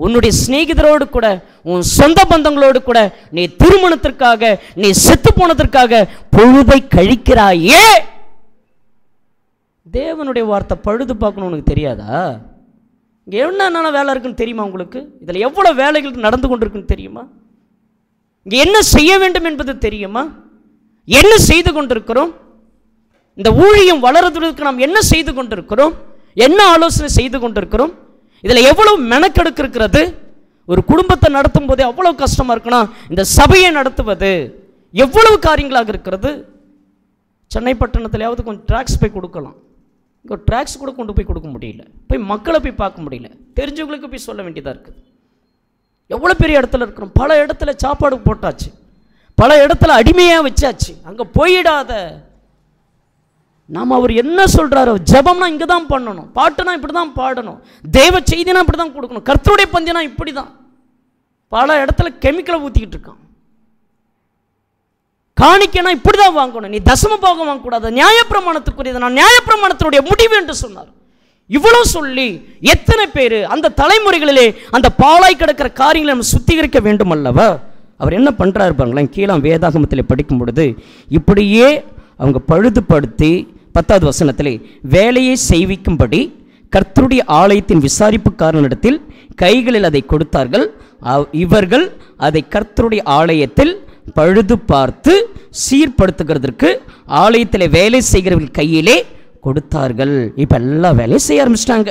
உன்னுடைய சிநேகிதரோடு கூட, உன் சொந்த பந்தங்களோடு கூட நீ திருமணத்திற்காக, நீ செத்து போனதற்காக பொழுதை கழிக்கிறாயே. தேவனுடைய வார்த்தை பழுது பார்க்கணும். உனக்கு தெரியாதா? இங்கே என்னென்ன வேலை இருக்குன்னு தெரியுமா உங்களுக்கு? இதில் எவ்வளோ வேலைகள் நடந்து கொண்டிருக்குன்னு தெரியுமா? இங்கே என்ன செய்ய வேண்டும் என்பது தெரியுமா? என்ன செய்து கொண்டிருக்கிறோம்? இந்த ஊழியம் வளர்வதற்கு நாம் என்ன செய்து கொண்டிருக்கிறோம்? என்ன ஆலோசனை செய்து கொண்டிருக்கிறோம்? இதில் எவ்வளவு மெனக்கெடுக்கு இருக்கிறது. ஒரு குடும்பத்தை நடத்தும் போதே அவ்வளவு கஷ்டமாக இருக்குன்னா இந்த சபையை நடத்துவது எவ்வளவு காரியங்களாக இருக்கிறது. சென்னை பட்டணத்திலேயாவது கொஞ்சம் ட்ராக்ஸ் போய் கொடுக்கலாம். இங்கே ட்ராக்ஸ் கூட கொண்டு போய் கொடுக்க முடியல, போய் மக்களை போய் பார்க்க முடியல, தெரிஞ்சவங்களுக்கு போய் சொல்ல வேண்டியதாக இருக்குது. எவ்வளோ பெரிய இடத்துல இருக்கிறோம். பல இடத்துல சாப்பாடு போட்டாச்சு, பல இடத்துல அடிமையாக வச்சாச்சு. அங்கே போயிடாத. நாம் அவர் என்ன சொல்கிறாரோ, ஜபம்னா இங்கே தான் பண்ணணும், பாட்டுனா இப்படி தான் பாடணும், தெய்வ செய்தினா இப்படி தான் கொடுக்கணும், கர்த்தருடைய பந்தினா இப்படி தான். பல இடத்துல கெமிக்கலை ஊற்றிக்கிட்டு இருக்கான். காணிக்கைனா இப்படி தான் வாங்கணும், நீ தசம பாகம் வாங்கக்கூடாது, நியாயப்பிரமாணத்துக்குரியது, நான் நியாயப்பிரமாணத்தினுடைய முடிவு என்று சொன்னார். இவ்வளோ சொல்லி எத்தனை பேர் அந்த தலைமுறைகளிலே அந்த பாழாய் கிடக்கிற காரியங்களை நம்ம சுத்திகரிக்க வேண்டும் அல்லவா? அவர் என்ன பண்ணுறாரு பாருங்களேன். கீழே வேதாகமத்தில் படிக்கும் பொழுது இப்படியே அவங்க பழுதுபடுத்தி 10வது வசனத்திலே வேலையை செய்விக்கும்படி கர்த்தருடைய ஆலயத்தின் விசாரிப்புக்காரனிடத்தில் கைகளில் அதை கொடுத்தார்கள். இவர்கள் அதை கர்த்தருடைய ஆலயத்தில் பழுது பார்த்து சீர்படுத்துகிறதற்கு ஆலயத்தில் வேலை செய்கிறவர்கள் கையிலே கொடுத்தார்கள். இப்போ எல்லா வேலையும் செய்ய ஆரம்பிச்சிட்டாங்க,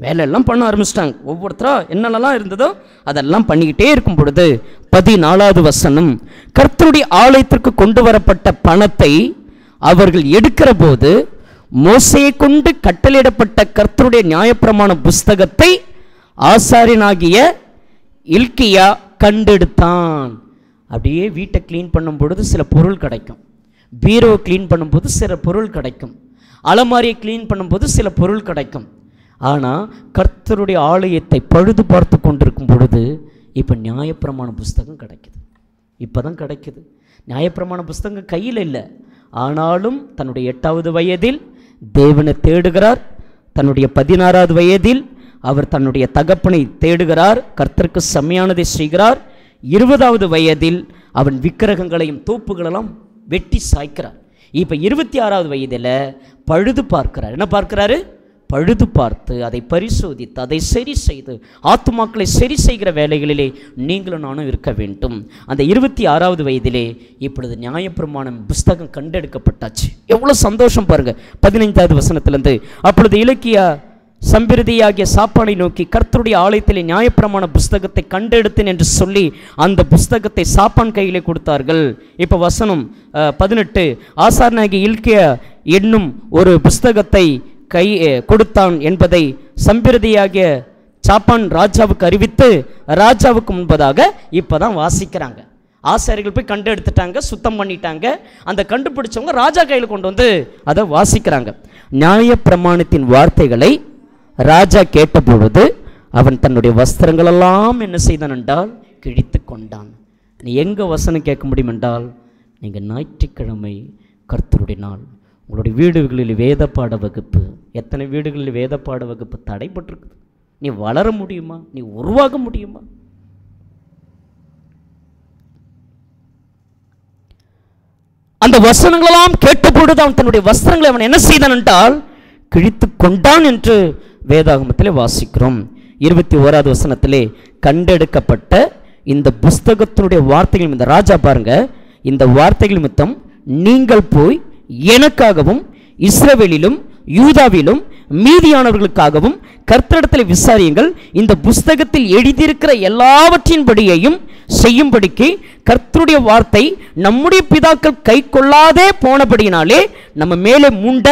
வேலையெல்லாம் பண்ண ஆரம்பிச்சிட்டாங்க. ஒவ்வொருத்தரா என்னென்னலாம் இருந்ததோ அதெல்லாம் பண்ணிக்கிட்டே இருக்கும் பொழுது 14வது வசனம், கர்த்தருடைய ஆலயத்திற்கு கொண்டு வரப்பட்ட பணத்தை அவர்கள் எடுக்கிற போது மோசேயை கொண்டு கட்டளையிடப்பட்ட கர்த்தருடைய நியாயப்பிரமாண புஸ்தகத்தை ஆசாரியனாகிய இல்கியா கண்டெடுத்தான். அப்படியே வீட்டை க்ளீன் பண்ணும் பொழுது சில பொருள் கிடைக்கும், பீரோவை க்ளீன் பண்ணும்போது சில பொருள் கிடைக்கும், அலமாரியை க்ளீன் பண்ணும்போது சில பொருள் கிடைக்கும். ஆனால் கர்த்தருடைய ஆலயத்தை பழுது பார்த்து கொண்டிருக்கும் பொழுது இப்போ நியாயப்பிரமாண புஸ்தகம் கிடைக்குது. இப்போ தான் கிடைக்குது. நியாயப்பிரமாண புஸ்தகம் கையில் இல்லை, ஆனாலும் தன்னுடைய 8வது வயதில் தேவனை தேடுகிறார். தன்னுடைய 16வது வயதில் அவர் தன்னுடைய தகப்பனை தேடுகிறார், கர்த்தருக்கு செம்மையானதை செய்கிறார். 20வது வயதில் அவன் விக்கிரகங்களையும் தோப்புகளெல்லாம் வெட்டி சாய்க்கிறார். இப்போ 26வது வயதில் பழுது பார்க்கிறார். என்ன பார்க்கிறாரு? பழுது பார்த்து அதை பரிசோதித்து அதை சரி செய்து ஆத்துமாக்களை சரி செய்கிற வேலைகளிலே நீங்களும் நானும் இருக்க வேண்டும். அந்த 26வது வயதிலே இப்பொழுது நியாயப்பிரமாணம் புஸ்தகம் கண்டெடுக்கப்பட்டாச்சு. எவ்வளோ சந்தோஷம் பாருங்கள். 15வது வசனத்திலிருந்து, அப்பொழுது இலக்கியா சம்பிரதியாகிய சாப்பானை நோக்கி, கர்த்தருடைய ஆலயத்திலே நியாயப்பிரமாண புஸ்தகத்தை கண்டெடுத்தேன் என்று சொல்லி அந்த புஸ்தகத்தை சாப்பான் கையிலே கொடுத்தார்கள். இப்போ வசனம் 18, ஆசாரனாகிய இல்க்கியா என்னும் ஒரு புஸ்தகத்தை கை கொடுத்தான் என்பதை சம்பிரதியாகிய சாப்பான் ராஜாவுக்கு அறிவித்து ராஜாவுக்கு முன்பதாக இப்போ தான் வாசிக்கிறாங்க. ஆசாரிகள் போய் கண்டு எடுத்துட்டாங்க, சுத்தம் பண்ணிட்டாங்க. அந்த கண்டுபிடிச்சவங்க ராஜா கையில் கொண்டு வந்து அதை வாசிக்கிறாங்க. நியாயப்பிரமாணத்தின் வார்த்தைகளை ராஜா கேட்டபொழுது அவன் தன்னுடைய வஸ்திரங்களெல்லாம் என்ன செய்தான் என்றால் கிழித்து கொண்டான். நீ எங்கே வசனம் கேட்க முடியும் என்றால், நீங்கள் ஞாயிற்றுக்கிழமை கர்த்தருடைய நாள், உங்களுடைய வீடுகளில் வேத பாட வகுப்பு, எத்தனை வீடுகளில் வேத பாட வகுப்பு தடைப்பட்டிருக்குது. நீ வளர முடியுமா? நீ உருவாக முடியுமா? அந்த வசனங்களெல்லாம் கேட்டபொழுது அவன் தன்னுடைய வஸ்திரங்களை அவன் என்ன செய்தான் என்றால் கிழித்து கொண்டான் என்று வேதாகமத்திலே வாசிக்கிறோம். 21வது வசனத்திலே, கண்டெடுக்கப்பட்ட இந்த புஸ்தகத்தினுடைய வார்த்தைகள், இந்த ராஜா பாருங்க, இந்த வார்த்தைகள் நிமித்தம் நீங்கள் போய் எனக்காகவும் இஸ்ரவேலிலும் யூதாவிலும் மீதியானவர்களுக்காகவும் கர்த்தரிடத்தில் விசாரியுங்கள். இந்த புஸ்தகத்தில் எழுதியிருக்கிற எல்லாவற்றின்படியையும் செய்யும்படிக்கு கர்த்தருடைய வார்த்தை நம்முடைய பிதாக்கள் கை கொள்ளாதே போனபடியினாலே நம்ம மேலே மூண்ட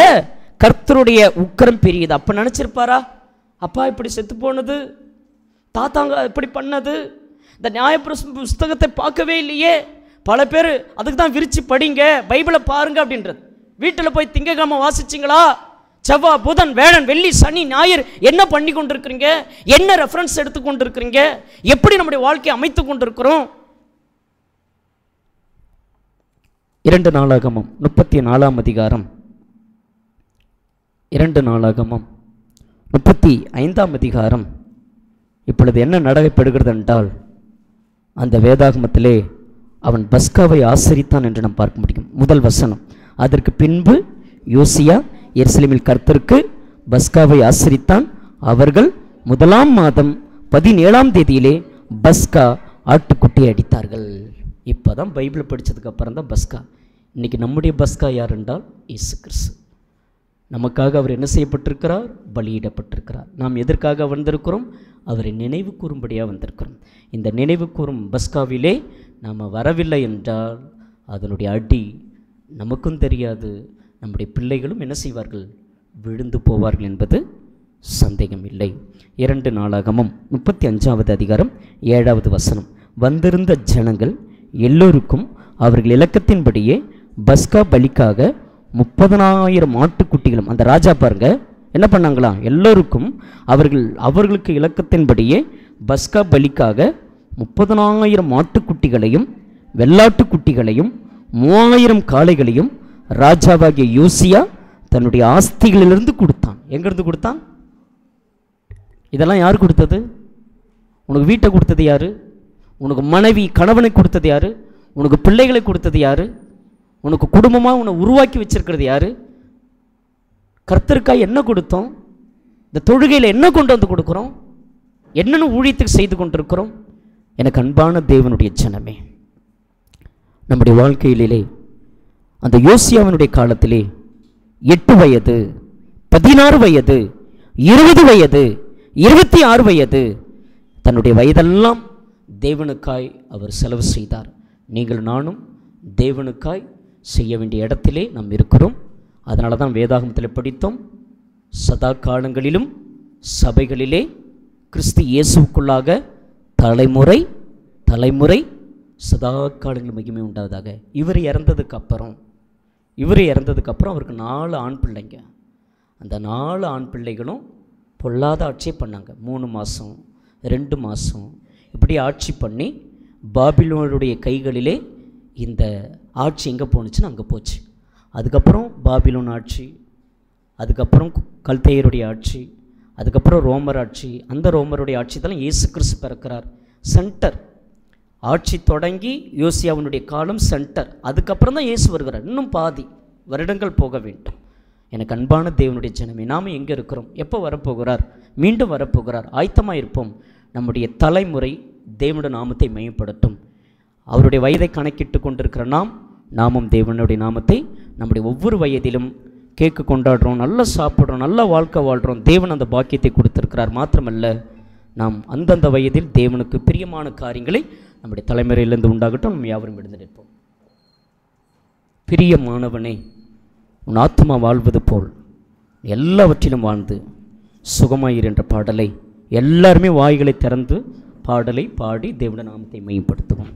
கர்த்தருடைய உக்கிரம் பெரியது. அப்போ நினச்சிருப்பாரா, அப்பா இப்படி செத்து போனது, தாத்தாங்க இப்படி பண்ணது, இந்த நியாய புஸ்தகத்தை பார்க்கவே இல்லையே. பல பேர் அதுக்கு தான் விரிச்சு படிங்க, பைபிளை பாருங்க அப்படின்றது. வீட்டில் போய் திங்கக்கிழமை வாசிச்சிங்களா? செவ்வாய் புதன் வியாழன் வெள்ளி சனி ஞாயிறு என்ன பண்ணி கொண்டிருக்கிறீங்க? என்ன ரெஃபரன்ஸ் எடுத்து கொண்டிருக்கிறீங்க? எப்படி நம்முடைய வாழ்க்கையை அமைத்து கொண்டிருக்கிறோம்? 2 நாளாகமம் 34ஆம் அதிகாரம், 2 நாளாகமம் 35ஆம் அதிகாரம். இப்பொழுது என்ன நடைபெறுகிறது என்றால், அந்த வேதாகமத்திலே அவன் பஸ்காவை ஆசரித்தான் என்று நாம் பார்க்க முடியும். முதல் வசனம், அதற்கு பின்பு யோசியா எருசலேமில் கர்த்தருக்கு பஸ்காவை ஆசரித்தான். அவர்கள் 1ஆம் மாதம் 17ஆம் தேதியிலே பஸ்கா ஆட்டுக்குட்டியை அடித்தார்கள். இப்போ தான் பைபிளை படித்ததுக்கு அப்புறம் தான் பஸ்கா. இன்றைக்கி நம்முடைய பஸ்கா யார் என்றால் இயேசு கிறிஸ்து. நமக்காக அவர் என்ன செய்யப்பட்டிருக்கிறார்? பலியிடப்பட்டிருக்கிறார். நாம் எதற்காக வந்திருக்கிறோம்? அவரை நினைவு கூறும்படியாக வந்திருக்கிறோம். இந்த நினைவு கூறும் பஸ்காவிலே நாம் வரவில்லை என்றால் அதனுடைய அடி நமக்கும் தெரியாது, நம்முடைய பிள்ளைகளும் என்ன செய்வார்கள்? விழுந்து போவார்கள் என்பது சந்தேகம் இல்லை. 2 நாளாகமம் 35ஆவது அதிகாரம் 7வது வசனம், வந்திருந்த ஜனங்கள் எல்லோருக்கும் அவர்கள் இலக்கத்தின்படியே பஸ்கா பலிக்காக 30,000 ஆட்டுக்குட்டிகளும், அந்த ராஜா பாருங்க என்ன பண்ணாங்களா, எல்லோருக்கும் அவர்களுக்கு இலக்கத்தின்படியே பஸ்கா பலிக்காக 30,000 ஆட்டுக்குட்டிகளையும் வெள்ளாட்டுக்குட்டிகளையும் 3000 காளைகளையும் ராஜாவாகிய யோசியா தன்னுடைய ஆஸ்திகளிலிருந்து கொடுத்தான். எங்கிருந்து கொடுத்தான்? இதெல்லாம் யார் கொடுத்தது? உனக்கு வீட்டை கொடுத்தது யாரு? உனக்கு மனைவி கணவனை கொடுத்தது யாரு? உனக்கு பிள்ளைகளை கொடுத்தது யாரு? உனக்கு குடும்பமாக உன்னை உருவாக்கி வச்சிருக்கிறது யாரு? கர்த்தருக்காய் என்ன கொடுத்தோம்? இந்த தொழுகையில் என்ன கொண்டு வந்து கொடுக்குறோம்? என்னென்ன ஊழியத்துக்கு செய்து கொண்டிருக்கிறோம்? எனக்கு அன்பான தேவனுடைய ஜனமே, நம்முடைய வாழ்க்கையிலே அந்த யோசியாவினுடைய காலத்திலே 8 வயது, 16 வயது, 20 வயது, 26 வயது, தன்னுடைய வயதெல்லாம் தேவனுக்காய் அவர் செலவு செய்தார். நீங்கள் நானும் தேவனுக்காய் செய்ய வேண்டிய இடத்திலே நாம் இருக்கிறோம். அதனால தான் வேதாகமத்தில் படித்தோம், சதா காலங்களிலும் சபைகளிலே கிறிஸ்து இயேசுக்குள்ளாக தலைமுறை தலைமுறை சதா காலங்களில் மகிமை உண்டாவதாக. இவர் இறந்ததுக்கு அப்புறம் அவருக்கு 4 ஆண் பிள்ளைங்க. அந்த 4 ஆண் பிள்ளைகளும் பொல்லாத ஆட்சியை பண்ணாங்க. 3 மாதம் 2 மாதம் இப்படி ஆட்சி பண்ணி பாபிலோனுடைய கைகளிலே இந்த ஆட்சி எங்கே போணுச்சுன்னு அங்கே போச்சு. அதுக்கப்புறம் பாபிலோன் ஆட்சி, அதுக்கப்புறம் கல்தையருடைய ஆட்சி, அதுக்கப்புறம் ரோமர் ஆட்சி. அந்த ரோமருடைய ஆட்சி தான் இயேசு கிறிஸ்து பிறக்கிறார். சென்டர் ஆட்சி தொடங்கி யோசியாவினுடைய காலம் சென்டர். அதுக்கப்புறம் தான் இயேசு வருகிறார். இன்னும் பாதி வருடங்கள் போக வேண்டும். எனக்கு அன்பான தேவனுடைய ஜனமே, நாம் எங்கே இருக்கிறோம்? எப்போ வரப்போகிறார்? மீண்டும் வரப்போகிறார். ஆயத்தமாக இருப்போம். நம்முடைய தலைமுறை தேவனுடைய நாமத்தை மையப்படுத்தும். அவருடைய வயதை கணக்கிட்டு கொண்டிருக்கிற நாமும் தேவனுடைய நாமத்தை நம்முடைய ஒவ்வொரு வயதிலும் கேக்கு கொண்டாடுறோம், நல்லா சாப்பிட்றோம், நல்ல வாழ்க்கை வாழ்கிறோம். தேவன் அந்த பாக்கியத்தை கொடுத்திருக்கிறார். மாத்திரமல்ல, நாம் அந்தந்த வயதில் தேவனுக்கு பிரியமான காரியங்களை நம்முடைய தலைமுறையிலிருந்து உண்டாகட்டும். நம்ம யாவரும் எழுந்து நிற்போம். பிரியமானவனே, உன் ஆத்மா வாழ்வது போல் எல்லாவற்றிலும் வாழ்ந்து சுகமாயிரு என்ற பாடலை எல்லாருமே வாய்களை திறந்து பாடலை பாடி தேவனுடைய நாமத்தை மையப்படுத்துவோம்.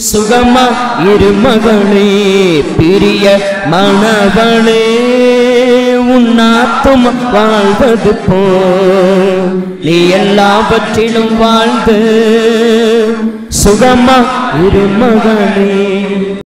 சுகமா இரு மகளே, பிரிய மணவளே, உன் ஆத்துமா வாழ்வது போல் நீ எல்லாவற்றிலும் வாழ்ந்து சுகமா இரு மகளே.